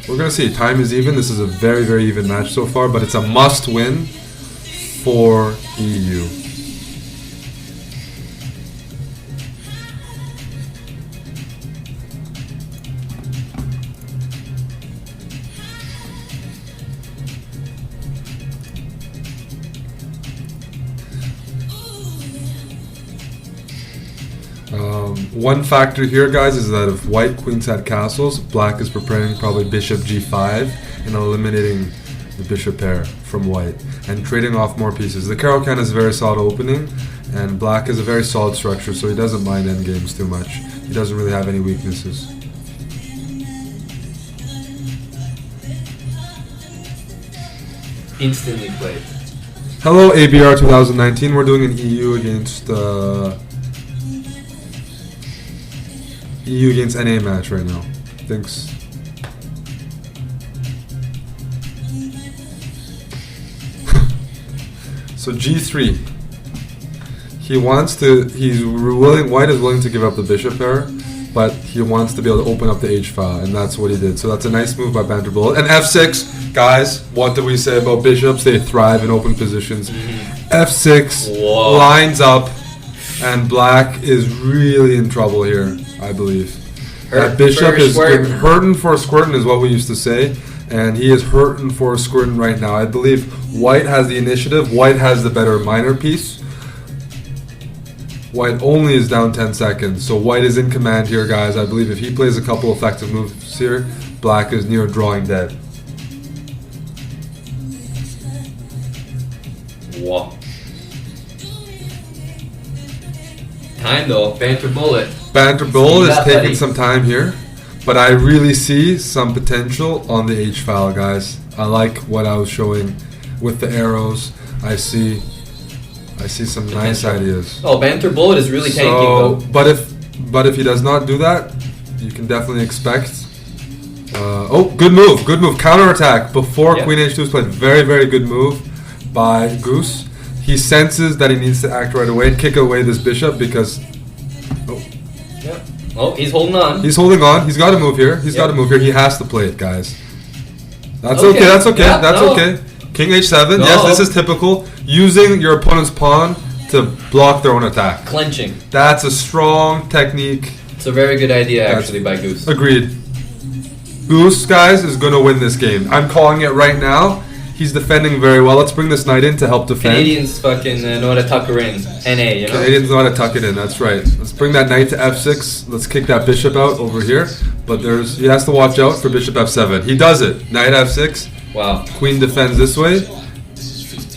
we're going to see. Time is even. This is a very, very even match so far, but it's a must-win for EU. One factor here, guys, is that if white queenside castles, Black is preparing probably bishop g5 and eliminating the bishop pair from white and trading off more pieces. The Caro Can is a very solid opening, and Black is a very solid structure, so he doesn't mind endgames too much. He doesn't really have any weaknesses.
Instantly played.
Hello, ABR 2019. We're doing an EU against NA match right now. Thanks. So G3. White is willing to give up the bishop pair, but he wants to be able to open up the H file, and that's what he did. So that's a nice move by Banter Bullet. And F6, guys, what do we say about bishops? They thrive in open positions. F6 lines up, and Black is really in trouble here, I believe. That bishop is hurting for a squirtin' is what we used to say, and he is hurting for a squirtin' right now. I believe White has the initiative. White has the better minor piece. White only is down 10 seconds, so White is in command here, guys. I believe if he plays a couple effective moves here, Black is near drawing dead.
Whoa. Time though, Banter Bullet.
Banter Bullet is taking some time here, but I really see some potential on the H file, guys. I like what I was showing with the arrows. I see some nice ideas.
Oh, Banter Bullet is really tanking though.
But if he does not do that, you can definitely expect. Good move, counterattack before Queen H2 is played. Very, very good move by Goose. He senses that he needs to act right away and kick away this bishop because.
Oh, he's holding on.
He's holding on. He's got to move here. He has to play it, guys. That's okay. That's okay. King H7. No. Yes, this is typical. Using your opponent's pawn to block their own attack.
Clenching.
That's a strong technique.
It's a very good idea, actually, by Goose.
Agreed. Goose, guys, is going to win this game. I'm calling it right now. He's defending very well. Let's bring this knight in to help defend.
Canadians fucking know how to tuck her in. NA, you know?
Canadians know how to tuck it in, that's right. Let's bring that knight to f6. Let's kick that bishop out over here. But he has to watch out for bishop f7. He does it. Knight f6.
Wow.
Queen defends this way.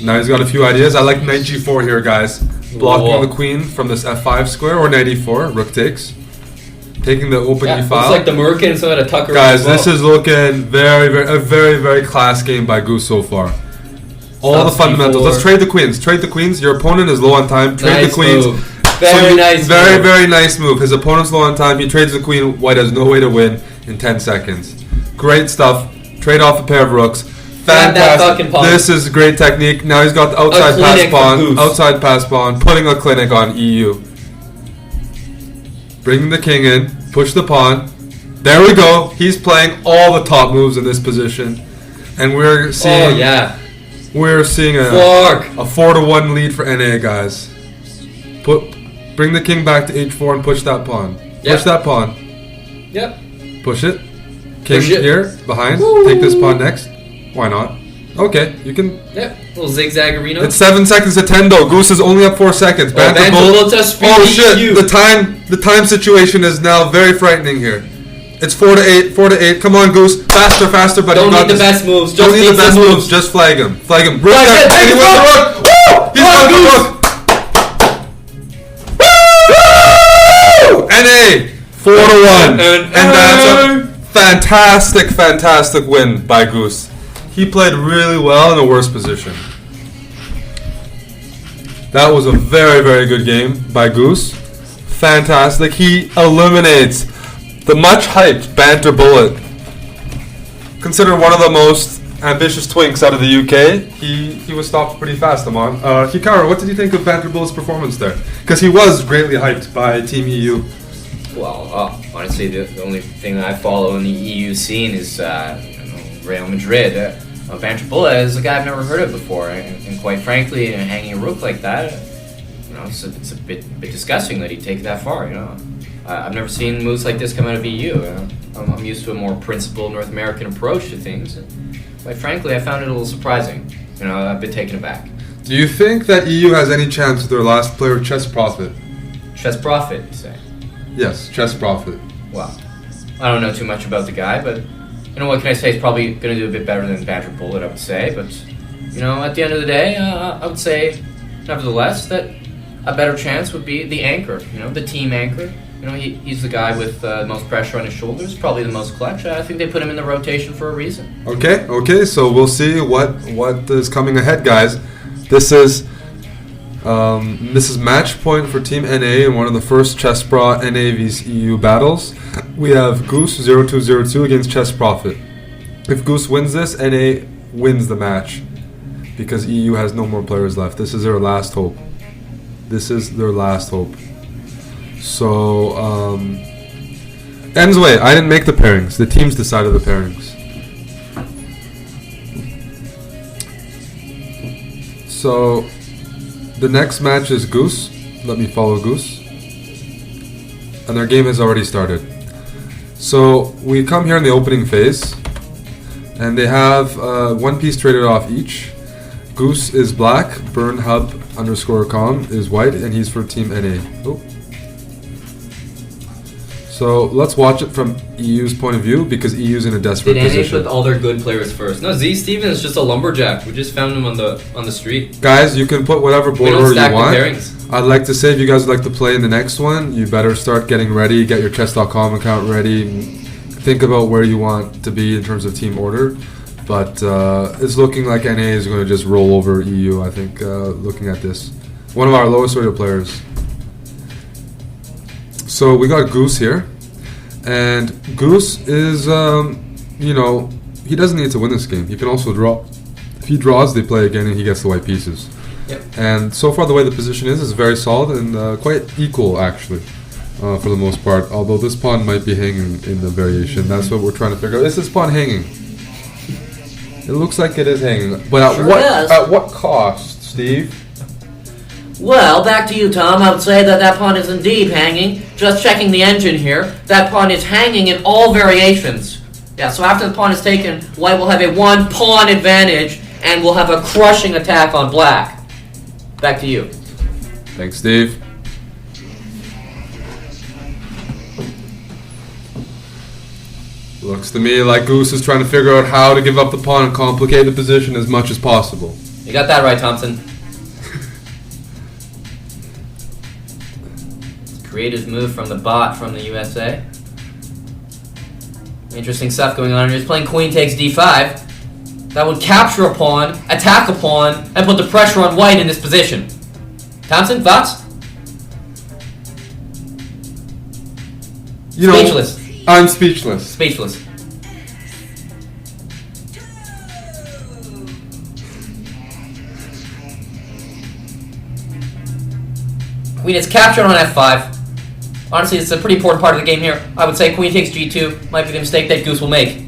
Now he's got a few ideas. I like knight g4 here, guys. blocking
Whoa.
the queen from this f5 square or knight e4. Rook takes. Taking the open
Yeah,
e
looks
file.
like the Merkin so had a tucker.
Guys,
as well.
this is looking a very class game by Goose so far. All
Stops
the fundamentals.
D4.
Let's trade the queens. Trade the queens. Your opponent is low on time. Trade
Nice
the queens.
move. Very nice
Very,
move.
very nice move. His opponent's low on time. He trades the queen. White has no way to win in 10 seconds. Great stuff. Trade off a pair of rooks.
Grab that fucking
Fantastic.
pawn.
This is great technique. Now he's got the outside
A
pass
clinic for
pawn.
Goose.
Outside pass pawn. Putting a clinic on EU. Bringing the king in. Push the pawn. There we go. He's playing all the top moves in this position. And we're seeing...
Oh, yeah.
We're seeing a
Fork.
4-1 lead for NA, guys. Bring the king back to h4 and push that pawn.
Yep.
Push that pawn.
Yep.
Push it. King
Push it.
here, behind.
Woo.
Take this pawn next. Why not? Okay, you can...
Yep. Little zigzagarino.
It's 7 seconds to 10 though. Goose is only up 4 seconds. Banter
Banter
Bull.
will just
Oh
beat
shit!
you.
The time situation is now very frightening here. It's 4 to 8. 4 to 8. Come on, Goose. Faster, buddy.
Don't
You got
need the
this.
best moves.
Don't
Just
need the
need
best
some
moves.
moves.
Just flag him. Flag him.
Flag
there.
it. Take
And he
the
went
rook.
the rook. Woo! He's got the rook. Woo! NA 4-1, and that's a fantastic win by Goose. He played really well in a worse position. That was a very good game by Goose. Fantastic. He eliminates the much hyped Banter Bullet. Considered one of the most ambitious twinks out of the UK, he was stopped pretty fast, Amon. Hikaru, what did you think of Banter Bullet's performance there? Because he was greatly hyped by Team EU.
Well, honestly, the only thing that I follow in the EU scene is Real Madrid. Banter Bullet is a guy I've never heard of before, and quite frankly, hanging a rook like that, it's a bit disgusting that he'd take it that far. I've never seen moves like this come out of EU. I'm used to a more principled North American approach to things. And quite frankly, I found it a little surprising. I've been taken aback.
Do you think that EU has any chance with their last player, Chess Prophet?
Chess Prophet, you say?
Yes, Chess Prophet.
Well, I don't know too much about the guy, but what can I say? He's probably going to do a bit better than Banter Bullet, I would say. But at the end of the day, I would say, nevertheless, that a better chance would be the anchor. The team anchor. He's the guy with the most pressure on his shoulders, probably the most clutch. I think they put him in the rotation for a reason.
Okay, so we'll see what is coming ahead, guys. This is match point for Team NA in one of the first chessbrah NA vs EU battles. We have Goose 0202 against Chess Prophet. If Goose wins this, NA wins the match because EU has no more players left. This is their last hope. So, ends way. I didn't make the pairings. The teams decided the pairings. So, the next match is Goose. Let me follow Goose. And their game has already started. So, we come here in the opening phase. And they have one piece traded off each. Goose is black. Burnhub_com is white. And he's for Team NA. Oh. So let's watch it from EU's point of view because EU's in a desperate
Did NA
position.
put all their good players first? No, Z Stevens is just a lumberjack. We just found him on the street.
Guys, you can put whatever
We
board
don't
order
stack
you
the
want.
pairings.
I'd like to say if you guys would like to play in the next one, you better start getting ready. Get your chess.com account ready. Think about where you want to be in terms of team order. But it's looking like NA is going to just roll over EU, I think, looking at this. One of our lowest rated players. So we got Goose here. And Goose is, he doesn't need to win this game. He can also draw. If he draws, they play again and he gets the white pieces.
Yep.
And so far the way the position is very solid and quite equal, actually, for the most part. Although this pawn might be hanging in the variation. That's what we're trying to figure out. Is this pawn hanging? It looks like it is hanging. But at what cost, Steve?
Well, back to you, Tom. I would say that pawn is indeed hanging. Just checking the engine here. That pawn is hanging in all variations. Yeah, so after the pawn is taken, white will have a one-pawn advantage and will have a crushing attack on black. Back to you.
Thanks, Steve. Looks to me like Goose is trying to figure out how to give up the pawn and complicate the position as much as possible.
You got that right, Thompson.
Creative move from the bot from the USA. Interesting stuff going on here. He's playing queen takes d5. That would capture a pawn, attack a pawn, and put the pressure on white in this position. Thompson, thoughts?
You know,
Speechless.
I'm speechless.
Speechless. Queen is captured on f5. Honestly, it's a pretty important part of the game here. I would say queen takes g2 might be the mistake that Goose will make.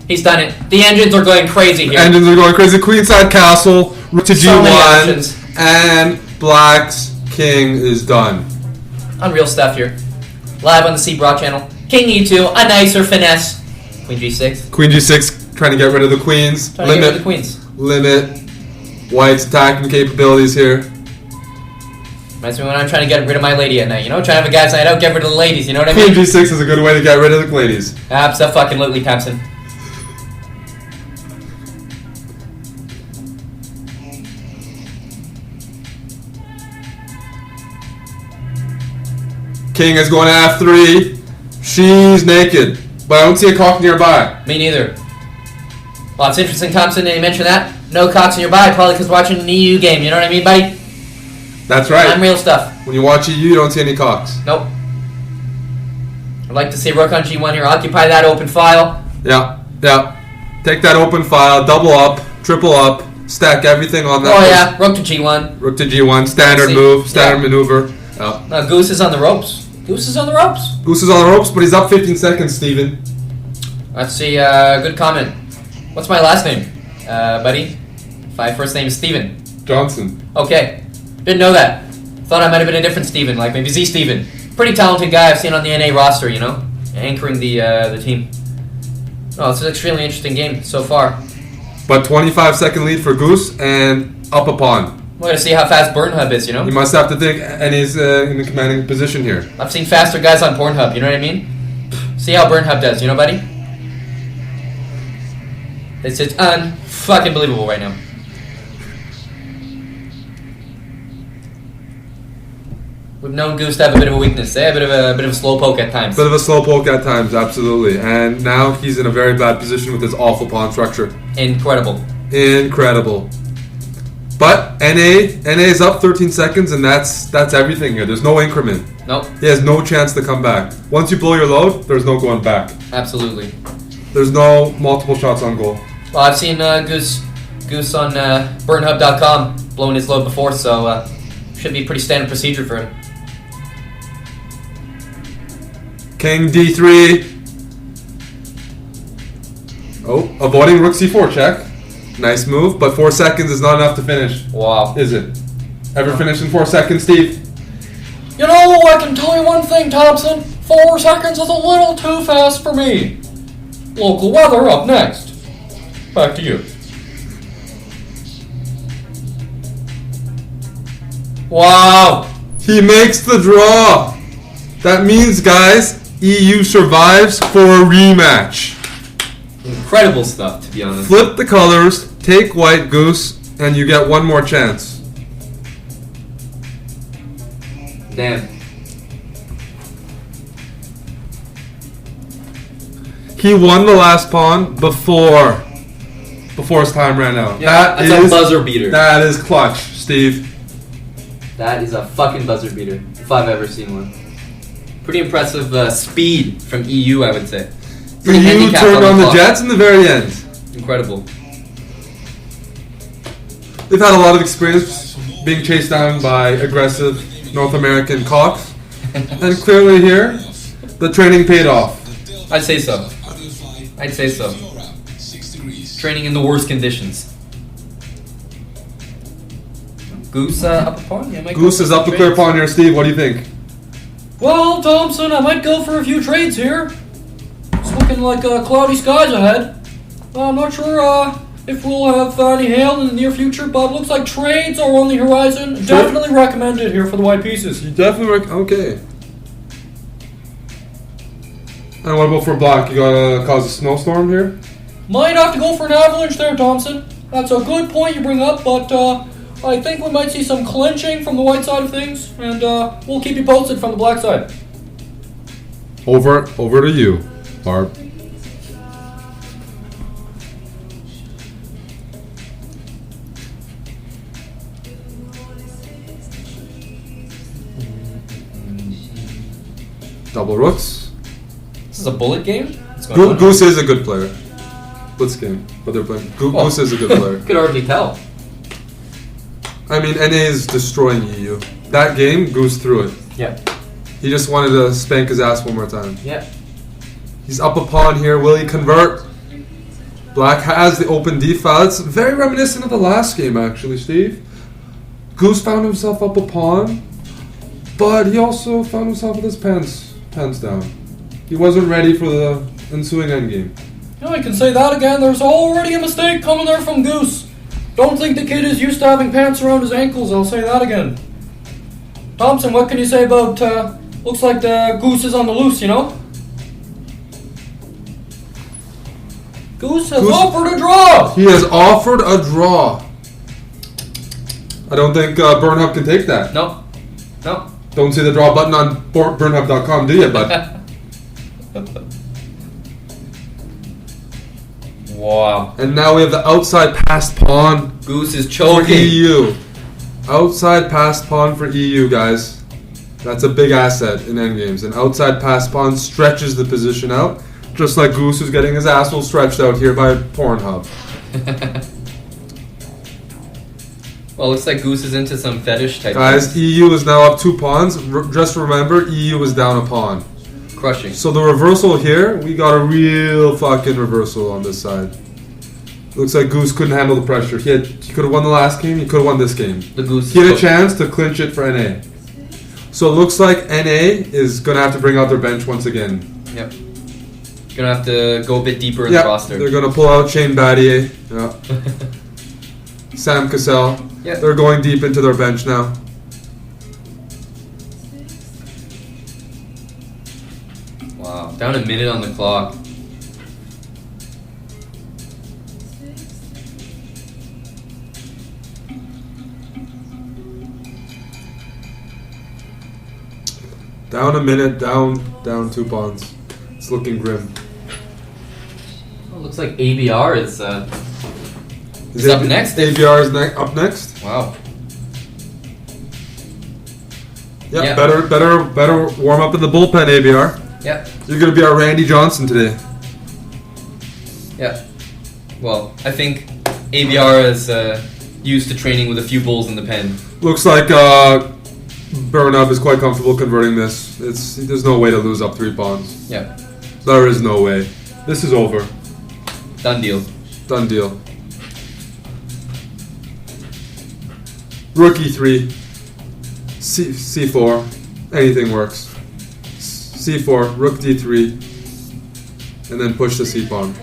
He's done it. The engines are going crazy here.
Engines are going crazy. Queenside castle, rook to
So many
g1,
options.
and black's king is done.
Unreal stuff here. Live on the chessbrah channel. King e2, a nicer finesse. Queen g6.
Queen g6, trying to get rid of the queens.
Trying to get rid of the queens.
Limit white's attacking capabilities here.
Reminds me when I'm trying to get rid of my lady at night. You know, trying to have a guy's night out, get rid of the ladies. You know what I
Queen
mean?
g6 is a good way to get rid of the ladies.
Absolutely, Thompson.
King is going to f3. She's naked, but I don't see a cock nearby.
Me neither. Well, it's interesting, Thompson, that you mentioned that. No cocks nearby, probably because watching an EU game. You know what I mean, buddy?
That's right.
Unreal stuff.
When you watch EU, you don't see any cocks.
Nope. I'd like to see rook on g1 here. Occupy that open file.
Yeah. Take that open file, double up, triple up, stack everything on that.
Oh, yeah. Rook to g1.
Rook to g1, standard
See,
move, standard
yeah.
maneuver. Yeah.
Goose is on the ropes. Goose is on the ropes.
Goose is on the ropes, but he's up 15 seconds, Steven.
Let's see. Good comment. What's my last name, buddy? My first name is Steven.
Johnson.
Okay. Didn't know that. Thought I might have been a different Steven, like maybe Z Steven. Pretty talented guy I've seen on the NA roster, you know? Anchoring the team. Oh, it's an extremely interesting game so far.
But 25-second lead for Goose and up a pawn.
We're going to see how fast Burnhub is, you know?
You must have to think, and he's in the commanding position here.
I've seen faster guys on Pornhub, you know what I mean? See how Burnhub does, you know, buddy? It's un-fucking believable right now. We've known Goose to have a bit of a weakness, a bit of a slow poke at times.
Bit of a slow poke at times, absolutely. And now he's in a very bad position with his awful pawn structure.
Incredible.
But NA is up 13 seconds, and that's everything here. There's no increment.
Nope.
He has no chance to come back. Once you blow your load, there's no going back.
Absolutely.
There's no multiple shots on goal.
Well, I've seen Goose on burnhub.com blowing his load before, so should be pretty standard procedure for him.
King d3. Oh, avoiding rook c4 check. Nice move, but 4 seconds is not enough to finish.
Wow.
Is it? Ever finish in 4 seconds, Steve?
You know, I can tell you one thing, Thompson. 4 seconds is a little too fast for me. Local weather up next. Back to you.
Wow.
He makes the draw. That means, guys, EU survives for a rematch.
Incredible stuff, to be honest.
Flip the colors, take white, Goose, and you get one more chance.
Damn.
He won the last pawn before his time ran out.
Yeah, that's a buzzer beater.
That is clutch, Steve.
That is a fucking buzzer beater, if I've ever seen one. Pretty impressive speed from EU, I would say. Pretty
EU
handicapped
turned on the
clock.
Jets in the very end.
Incredible.
They've had a lot of experience being chased down by aggressive North American cocks. And clearly here, the training paid off.
I'd say so. I'd say so. Training in the worst conditions. Goose up a pawn? Yeah,
Goose is up a clear pawn here, Steve. What do you think?
Well, Thompson, I might go for a few trades here. It's looking like cloudy skies ahead. I'm not sure if we'll have any hail in the near future, but looks like trades are on the horizon. Definitely recommended here for the white pieces.
You definitely okay. And what about for black? You gotta cause a snowstorm here?
Might have to go for an avalanche there, Thompson. That's a good point you bring up, but I think we might see some clinching from the white side of things, and we'll keep you posted from the black side.
Over to you, Barb. Double rooks.
This is a bullet game? What's going on?
Goose is a good player. Blitz game, but they're playing. Goose is a good player.
Could hardly tell.
I mean, NA is destroying EU. That game, Goose threw it.
Yeah.
He just wanted to spank his ass one more time.
Yeah.
He's up a pawn here. Will he convert? Black has the open d-file. It's very reminiscent of the last game, actually, Steve. Goose found himself up a pawn, but he also found himself with his pants down. He wasn't ready for the ensuing endgame.
Yeah, I can say that again. There's already a mistake coming there from Goose. Don't think the kid is used to having pants around his ankles. I'll say that again. Thompson, what can you say about, looks like the Goose is on the loose, you know? Goose has offered a draw!
He has offered a draw. I don't think Burnhub can take that.
No.
Don't see the draw button on burnhub.com, do you, bud?
Wow.
And now we have the outside passed pawn
Goose is
for
choking.
EU. Outside passed pawn for EU, guys. That's a big asset in endgames. An outside passed pawn stretches the position out, just like Goose is getting his asshole stretched out here by Pornhub.
Well, looks like Goose is into some fetish type
Guys,
things.
EU is now up 2 pawns. Just remember, EU is down a pawn.
Crushing.
So the reversal here, we got a real fucking reversal on this side. Looks like Goose couldn't handle the pressure. He could have won the last game, he could have won this game.
The Goose
He had a
is
chance to clinch it for NA. So it looks like NA is going to have to bring out their bench once again.
Yep. Gonna have to go a bit deeper in the roster.
They're going to pull out Shane Battier. Yeah. Sam Cassell.
Yeah.
They're going deep into their bench now.
Wow. Down a minute on the clock.
Down a minute, down 2 pawns. It's looking grim.
Oh, looks like ABR is
Is
up next.
ABR is up next.
wow.
Yep,
Yeah.
better warm up in the bullpen, ABR.
Yeah.
You're gonna be our Randy Johnson today.
Yeah. Well, I think ABR is used to training with a few bulls in the pen.
Looks like Burnhub is quite comfortable converting this. There's no way to lose up 3 pawns.
Yeah.
There is no way. This is over.
Done deal.
Done deal. Rook E3. C4. Anything works. C4. Rook D3. And then push the C pawn.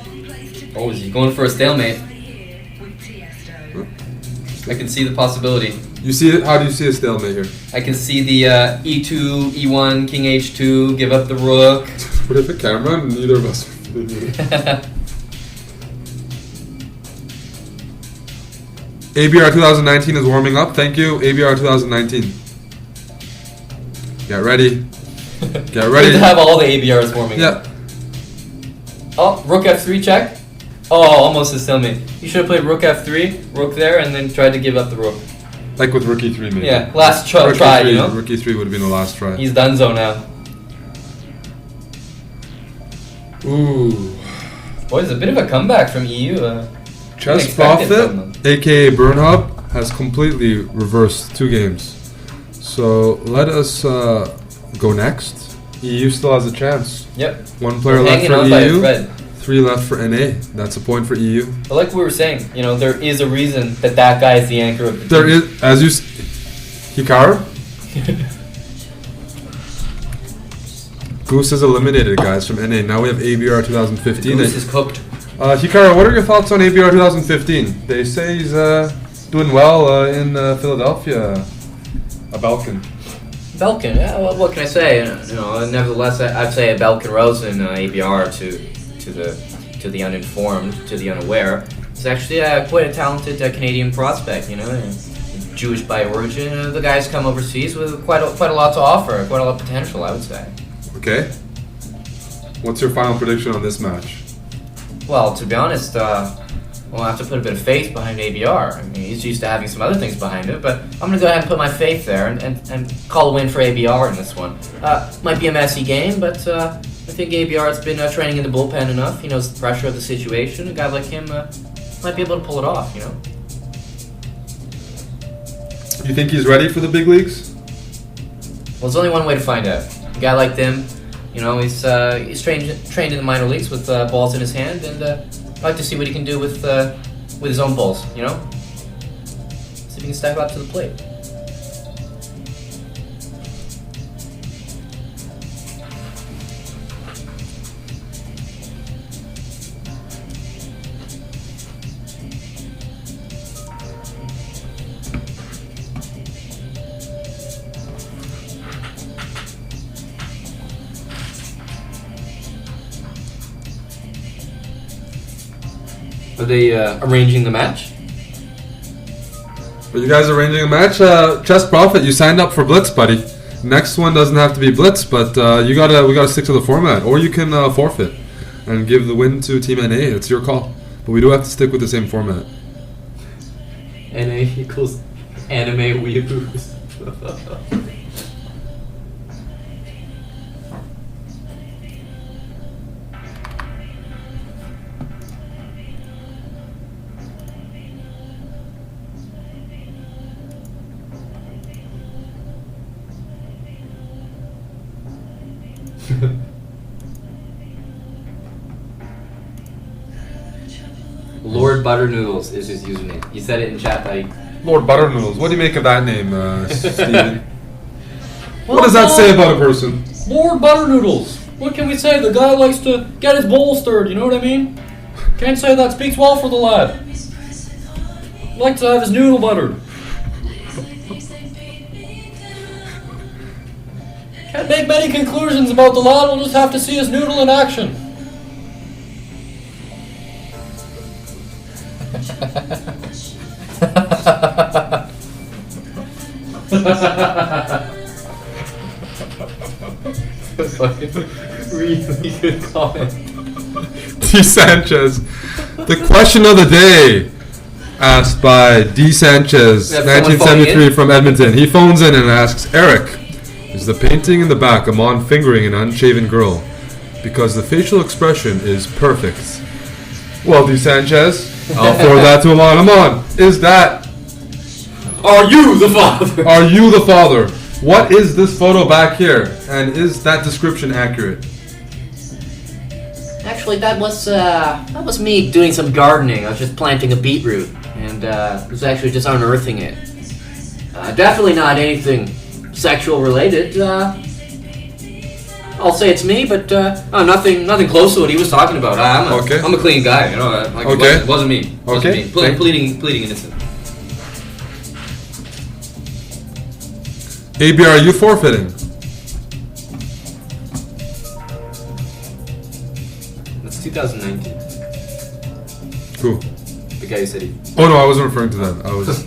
Oh, is he going for a stalemate? I can see the possibility.
You see it? How do you see a stalemate here?
I can see the E2, E1, King H2, give up the rook.
What if a camera? Neither of us. ABR 2019 is warming up. Thank you, ABR 2019. Get ready. Get
Good
ready.
to have all the ABRs warming up.
Yeah.
Oh, rook F3 check. Oh, almost a stalemate. You should have played rook F3, rook there, and then tried to give up the rook.
Like with Rook E3 maybe.
Yeah, last try,
E3,
you know?
Rook E3 would have been the last try.
He's donezo now.
Ooh.
Boy, it's a bit of a comeback from EU.
Chess
unexpected from them.
Profit, aka Burnhub, has completely reversed 2 games. So let us go next. EU still has a chance.
Yep.
1 player left
Hanging
for
on by a
EU,
thread.
3 left for NA. That's a point for EU.
But like we were saying, you know, there is a reason that guy is the anchor of the
There
team.
is, as you Hikaru? Goose is eliminated, guys, from NA. Now we have ABR 2015.
Goose is cooked.
Hikaru, what are your thoughts on ABR 2015? They say he's doing well in Philadelphia. A Balkan.
Belkin, yeah, well, what can I say? You know, nevertheless, I'd say a Belkin Rosen ABR to the uninformed, to the unaware. He's actually quite a talented Canadian prospect. You know, Jewish by origin. The guy's come overseas with quite a lot to offer, quite a lot of potential, I would say.
Okay. What's your final prediction on this match?
Well, to be honest, we'll have to put a bit of faith behind ABR. I mean, he's used to having some other things behind it, but I'm going to go ahead and put my faith there and call a win for ABR in this one. Might be a messy game, but I think ABR's been training in the bullpen enough. He knows the pressure of the situation. A guy like him might be able to pull it off, you know?
You think he's ready for the big leagues?
Well, there's only one way to find out. A guy like him, you know, he's trained in the minor leagues with balls in his hand, and I'd like to see what he can do with his own balls, you know? See if he can step up to the plate. Are they arranging the match?
Are you guys arranging a match? Chess Prophet, you signed up for Blitz, buddy. Next one doesn't have to be Blitz, but we gotta stick to the format, or you can forfeit and give the win to Team NA. It's your call, but we do have to stick with the same format.
NA equals anime weeaboos. Lord Butternoodles is his username. You said it in chat, buddy.
Lord Butternoodles, what do you make of that name, Steven? What does that say about a person?
Lord Butternoodles. What can we say? The guy likes to get his bowl stirred, you know what I mean? Can't say that speaks well for the lad. Like to have his noodle buttered. Can't make many conclusions about the lad, we'll just have to see his noodle in action.
Really good comment.
D. Sanchez. The question of the day, asked by D. Sanchez,
We have someone
1973
phoning in?
from Edmonton. He phones in and asks, Eric, is the painting in the back a man fingering an unshaven girl? Because the facial expression is perfect. Well, D. Sanchez, I'll forward that to Amon. Amon,
Are you the father?
are you the father? What is this photo back here? And is that description accurate?
Actually, that was me doing some gardening. I was just planting a beetroot, and was actually just unearthing it. Definitely not anything sexual related. I'll say it's me, but nothing close to what he was talking about. I'm a clean guy, you know.
Okay.
It wasn't me. It wasn't
Okay.
me. Pleading innocent.
AB, are you forfeiting?
That's 2019.
Who?
The guy who said he.
Oh no, I wasn't referring to that. I was.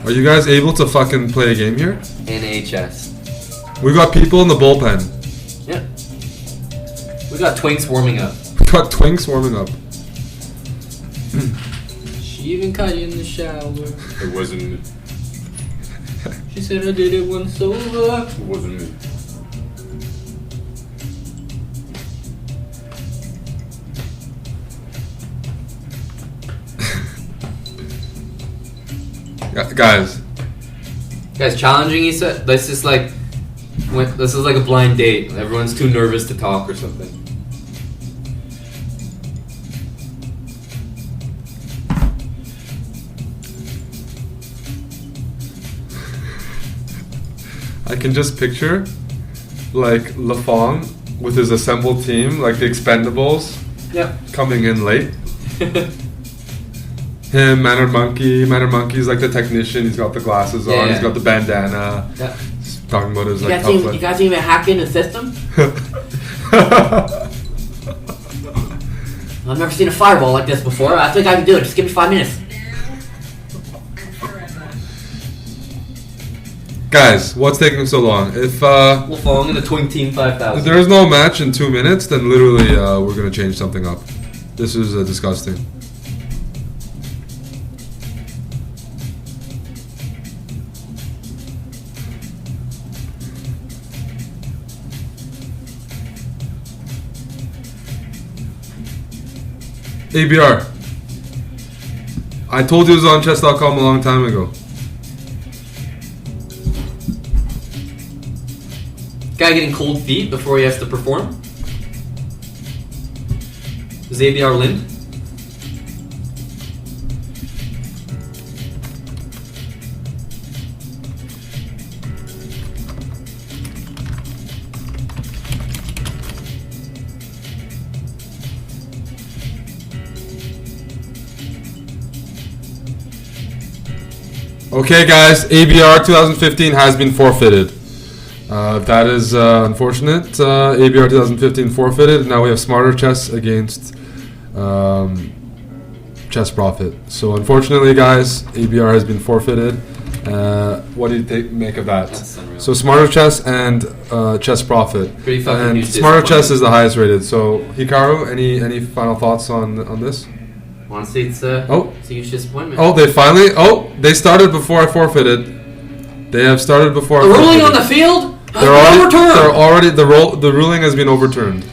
Are you guys able to fucking play a game here?
NHS.
We got people in the bullpen.
Yeah. We got twinks warming up.
We got twinks warming up.
She even caught you in the shower.
It wasn't me.
She said I did it once over.
It wasn't me. Guys.
Guys, challenging. He said this is like a blind date. Everyone's too nervous to talk or something.
I can just picture like Lafong with his assembled team, like the Expendables, coming in late. Him, Mannered Monkey. Mannered Monkey's like the technician. He's got the glasses on.
Yeah.
He's got the bandana.
Yeah.
He's talking about his
You
like.
guys even hack in the system? I've never seen a fireball like this before. I think I can do it. Just give me 5 minutes.
Guys, what's taking so long? If
Wolfong in the Twin Team 5000.
there is no match in 2 minutes, then literally we're gonna change something up. This is disgusting. ABR. I told you it was on chess.com a long time ago.
Guy getting cold feet before he has to perform. Is ABR Lind?
Okay, guys, ABR 2015 has been forfeited. That is unfortunate. ABR 2015 forfeited. Now we have Smarter Chess against Chess Profit. So unfortunately, guys, ABR has been forfeited. What do you make of that?
That's unreal.
So Smarter Chess and Chess Profit.
Pretty fucking
And
huge
Smarter Chess
disappointment.
is the highest rated. So Hikaru, any final thoughts on this?
Honestly, it's
Oh.
a huge disappointment.
Oh, they started before I forfeited. They have started before
The
I
ruling
forfeited.
on the field has
They're
been overturned.
the ruling has been overturned.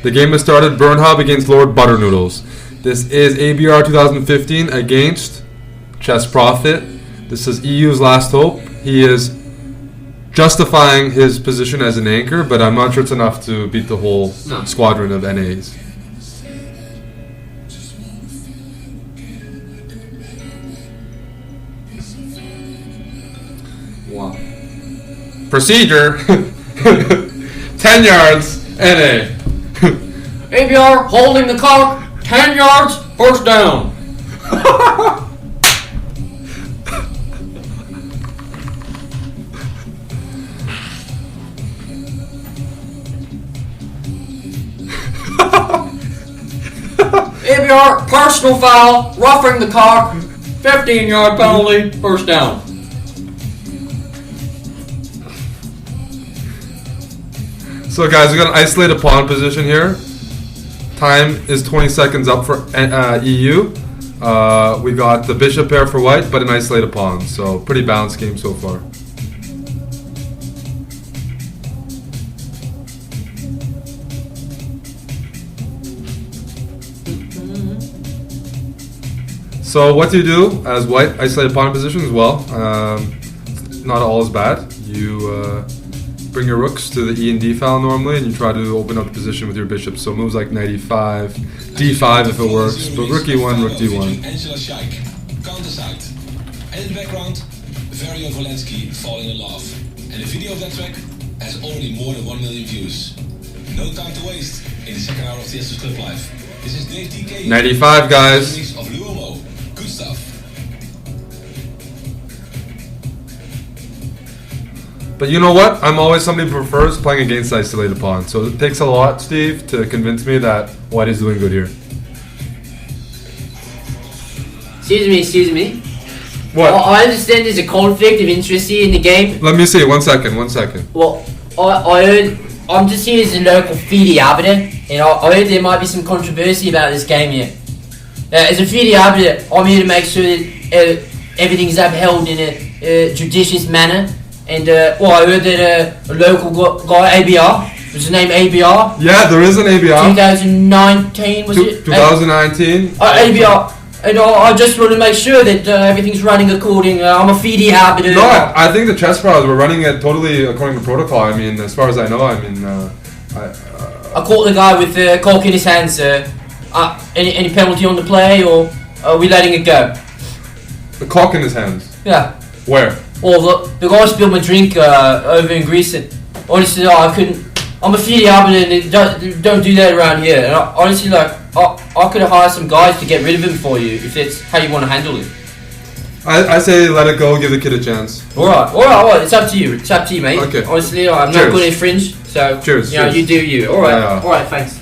The game has started. Burnhub against Lord Butternoodles. This is ABR 2015 against Chess Profit. This is EU's last hope. He is justifying his position as an anchor, but I'm not sure it's enough to beat the whole
No.
squadron of NAs.
Wow.
Procedure. 10 yards, NA.
ABR holding the cock. 10 yards. First down. ABR personal foul. Roughing the cock. 15-yard penalty. First down.
So guys, we got an isolated pawn position here. Time is 20 seconds up for EU. We got the bishop pair for white, but an isolated pawn. So pretty balanced game so far. So what do you do as white isolated pawn position as well? Not all is bad. You bring your rooks to the E and D file normally, and you try to open up the position with your bishop. So moves like knight e5, d5 if it works, but rook e1, rook d1.
Angela Scheik, counter side. And in the background, Vario Volensky falling in love. And the video of that track has already more than 1 million views. No time to waste in the second hour of the SS Club Live. This is Dave TK.
Knight e5, guys.
Mix of Luomo. Good stuff.
But you know what? I'm always somebody who prefers playing against isolated pawn. So it takes a lot, Steve, to convince me that white is doing good here.
Excuse me.
What?
I understand there's a conflict of interest here in the game.
Let me see. 1 second. 1 second.
Well, I heard, I'm just here as a local FIDE arbiter, and I heard there might be some controversy about this game here. As a FIDE arbiter, I'm here to make sure that everything's upheld in a judicious manner. And, I heard that a local guy, ABR, was his name ABR?
Yeah, there is an ABR.
2019, was it?
2019.
ABR. And I just want to make sure that everything's running according. I'm a FIDE arbiter.
No, I think the chess pros were running it totally according to protocol. I mean, as far as I know, I
caught the guy with the cock in his hands. Any penalty on the play, or are we letting it go?
the cock in his hands.
Yeah.
Where?
Well, the guy spilled my drink over in Greece, and honestly, I couldn't. I'm a FIDE arbiter, and don't do that around here. And honestly, I could have hired some guys to get rid of him for you if that's how you want to handle it.
I say let it go, give the kid a chance.
Alright, it's up to you. It's up to you, mate.
Okay.
Honestly, I'm
Cheers.
not going to infringe, so
Cheers,
you know,
cheers.
you do you. Alright,
Yeah.
alright, thanks.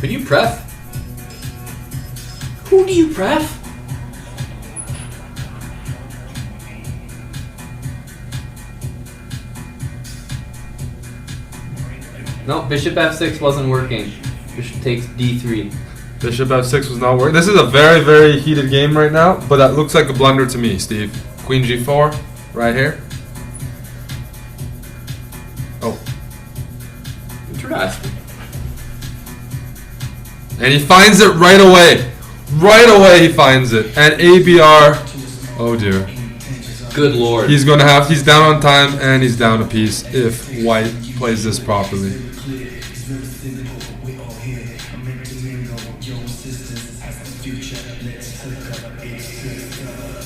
Could you pref? Who do you pref? No, bishop f6 wasn't working. Bishop takes d3.
Bishop f6 was not working. This is a very, very heated game right now, but that looks like a blunder to me, Steve. Queen g4, right here. Oh.
Interesting.
And he finds it right away. Right away he finds it. And ABR, oh dear.
Good lord.
He's down on time and he's down a piece if White plays this properly.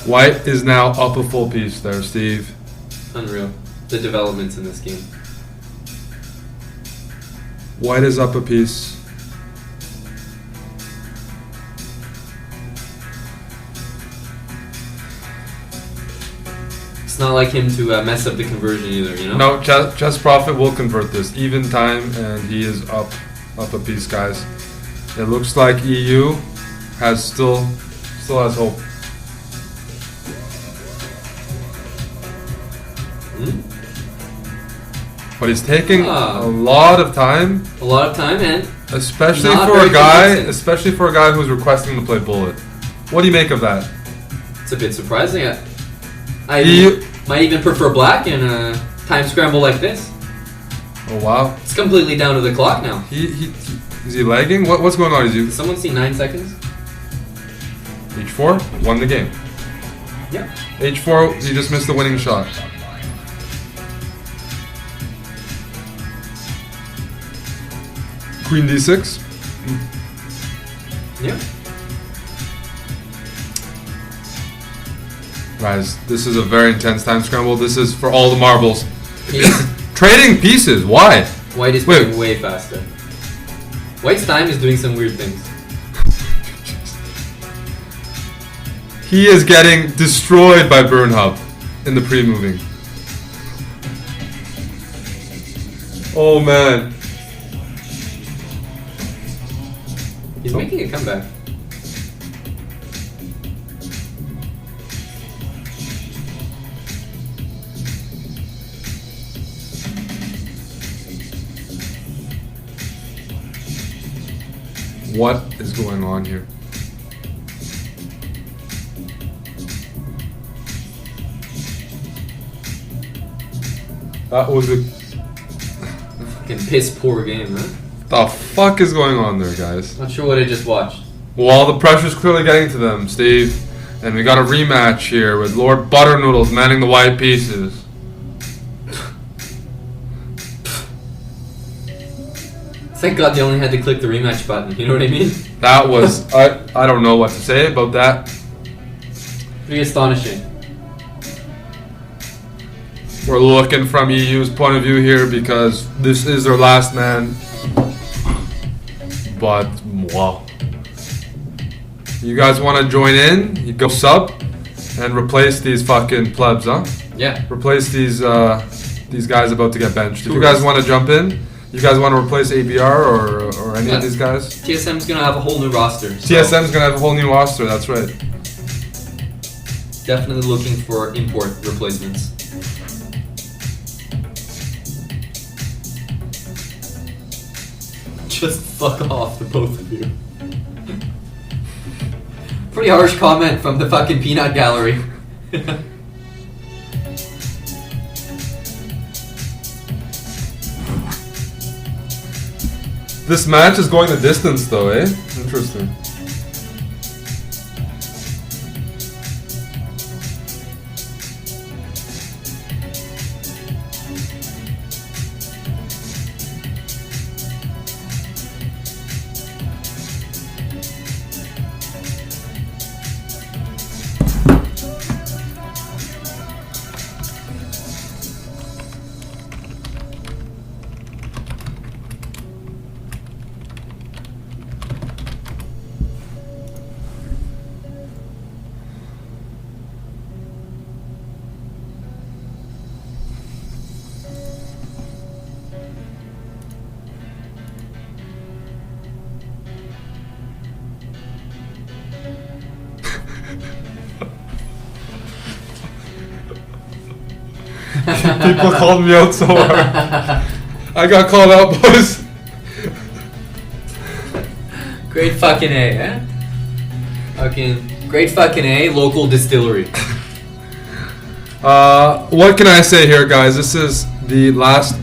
White is now up a full piece there, Steve.
Unreal. The developments in this game.
White is up a piece.
It's not like him to mess up the conversion either, you know?
No, Chess Prophet will convert this. Even time, and he is up a piece, guys. It looks like EU has still has hope. But he's taking a lot of time.
A lot of time, and
especially
not
for
very
a guy,
convincing.
especially for a guy who's requesting to play bullet. What do you make of that?
It's a bit surprising. I
You-
might even prefer black in a time scramble like this.
Oh wow.
It's completely down to the clock now.
Is he lagging? What's going on? Is he
Does someone see 9 seconds?
H4 won the game?
Yep.
H4, he just missed the winning shot. Queen D6.
Yep.
Guys, this is a very intense time scramble. This is for all the marbles.
He's-
Trading pieces. Why?
White is
Wait.
playing way faster. White's time is doing some weird things.
He is getting destroyed by Burnhub in the pre-moving. Oh man.
He's making a comeback.
What is going on here? That was a...
Fucking piss poor game, huh?
The fuck is going on there, guys?
Not sure what I just watched.
Well, the pressure's clearly getting to them, Steve. And we got a rematch here with Lord Butternoodles manning the white pieces.
Thank God they only had to click the rematch button, you know what I mean?
That was... I don't know what to say about that.
Pretty astonishing.
We're looking from EU's point of view here because this is their last man. But, wow. You guys want to join in? You go sub and replace these fucking plebs, huh?
Yeah.
Replace these guys about to get benched. If you guys want to jump in, you guys want to replace ABR or any of these guys?
TSM's gonna have a whole new roster. So
TSM's gonna have a whole new roster. That's right.
definitely looking for import replacements. Just fuck off, the both of you. Pretty harsh comment from the fucking peanut gallery.
This match is going the distance, though, eh? Interesting. People called me out so hard. I got called out, boys.
Great fucking A, eh? Fucking great fucking A, local distillery.
What can I say here, guys? This is the last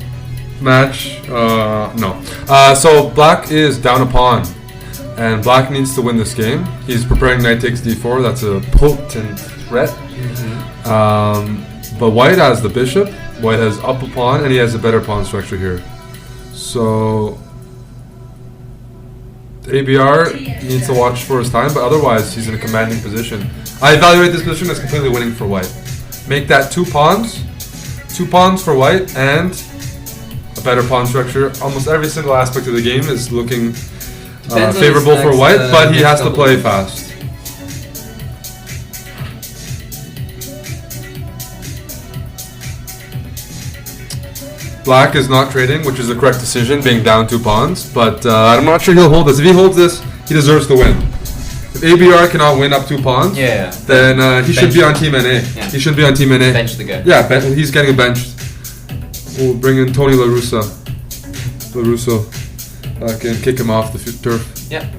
match. No. So Black is down a pawn, and Black needs to win this game. He's preparing knight takes d4. That's a potent threat. But White has the bishop. White has up a pawn, and he has a better pawn structure here. So ABR needs to watch for his time, but otherwise he's in a commanding position. I evaluate this position as completely winning for White. Make that 2 pawns. 2 pawns for White, and a better pawn structure. Almost every single aspect of the game is looking favorable for White, but he has to play fast. Black is not trading, which is the correct decision, being down 2 pawns, but I'm not sure he'll hold this. If he holds this, he deserves to win. If ABR cannot win up 2 pawns, then he should be on Team NA.
Yeah.
He should be on Team NA.
Bench the guy.
Yeah, he's getting a bench. We'll bring in Tony LaRusso. Can kick him off the turf.
Yeah.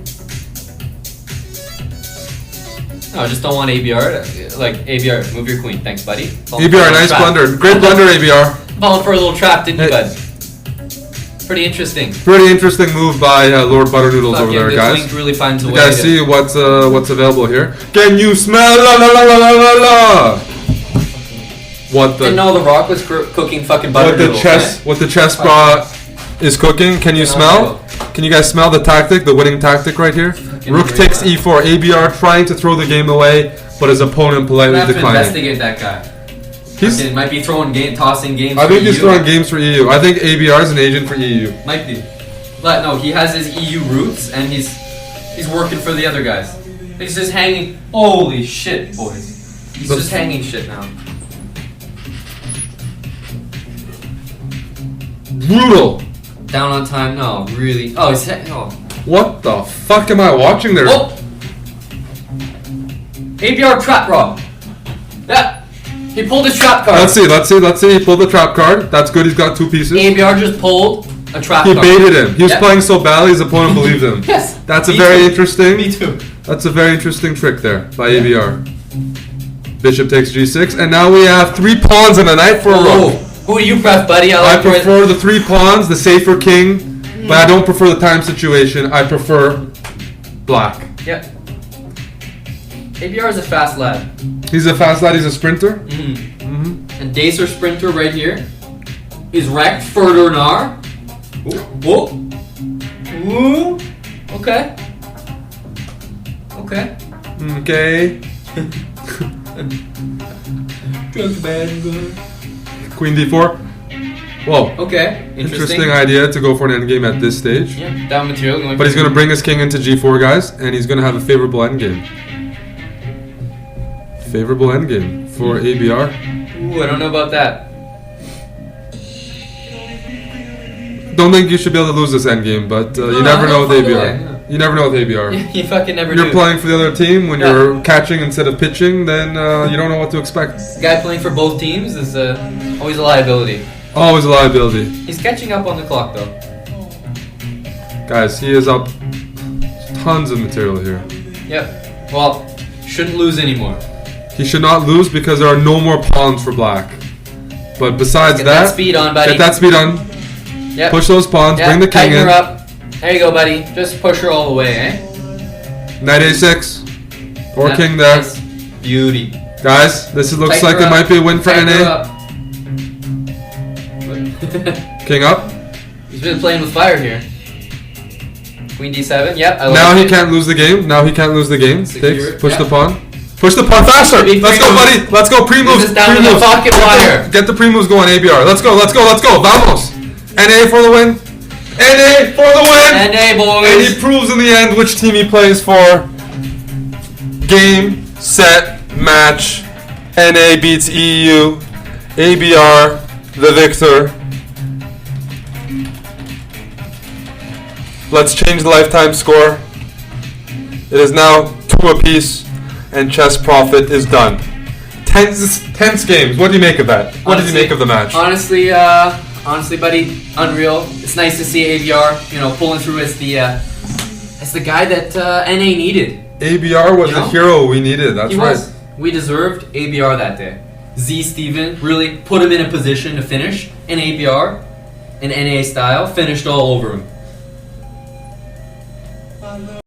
No, I just don't want ABR to, like, ABR, move your queen. Thanks, buddy.
ABR, nice blunder. Great blunder, ABR.
Falling for a little trap, didn't you, bud? Pretty interesting.
Pretty interesting move by Lord Butternoodles over there, guys.
Link really finds a way.
You guys see what's available here? Can you smell la la la la la la la? What the?
Didn't know the Rock was cooking fucking butternoodles.
What the chessbrah is cooking? Can you smell? Can you guys smell the tactic, the winning tactic right here? Rook takes e4. ABR trying to throw the game away, but his opponent politely
have
declining.
To investigate that guy. He might be tossing games.
I think he's throwing games for EU. I think ABR is an agent for EU.
Might be, but no, he has his EU roots, and he's working for the other guys. He's just hanging. Holy shit, boys! He's just hanging shit now.
Brutal.
Down on time? No, really. Oh, he's
What the fuck am I watching there?
Oh! ABR trap rob. Yeah. He pulled his trap card.
Let's see. He pulled the trap card. That's good. He's got 2 pieces.
ABR just pulled a trap
He
card.
baited him. He was playing so badly, his opponent believed him.
Yes.
That's a very interesting.
Me too.
That's a very interesting trick there by ABR. Bishop takes g6, and now we have 3 pawns and a knight for a rook.
Who do you press, buddy?
I prefer the 3 pawns, the safer king, but I don't prefer the time situation. I prefer Black.
Yeah. ABR is a fast lad.
He's a fast lad. He's a sprinter.
And Dacer sprinter right here is wrecked further nar. Whoa. Ooh. Okay.
Queen d4. Whoa.
Okay.
Interesting idea to go for an endgame at this stage.
Yeah. Down material.
But he's going to bring his king into g4, guys, and he's going to have a favorable endgame. Favorable endgame for ABR.
Ooh, I don't know about that.
Don't think you should be able to lose this endgame, but you never know with ABR. You never know with ABR.
You fucking never
You're
do.
playing for the other team. When you're catching instead of pitching, then you don't know what to expect.
The guy playing for both teams is always a liability.
Always a liability.
He's catching up on the clock, though.
Guys, he is up tons of material here.
Yep. Well, shouldn't lose anymore.
He should not lose because there are no more pawns for Black. But besides
Get that speed on, buddy.
get that speed on.
Yep.
Push those pawns.
Yep.
Bring the king
Tighten
in.
her up. There you go, buddy. Just push her all the way, eh?
Knight a6 or
That-
king there.
that's beauty.
Guys, this looks
Tighten
like
her
it
up.
might be a win for
Tighten her
NA.
up.
King up.
He's been playing with fire here. Queen d7. Yep. I like
Now he
it.
can't lose the game.
Secure
Takes.
it.
Push the
Yeah.
pawn. Push the pawn faster.
Big
Let's go,
pre-moves.
buddy. Let's go. Pre-moves.
This is down to the
Pre-moves.
pocket wire.
Get the pre-moves going, ABR. Let's go. Vamos. NA for the win. NA for the win.
NA, boys.
And he proves in the end which team he plays for. Game, set, match. NA beats EU. ABR, the victor. Let's change the lifetime score. It is now 2 apiece, and Chess Profit is done. tense games. What do you make of that? What did you make of the match?
Honestly, buddy, unreal. It's nice to see ABR, pulling through as the guy that NA needed.
ABR was the hero we needed. That's right.
We deserved ABR that day. Z Steven really put him in a position to finish, and ABR, in NA style, finished all over him.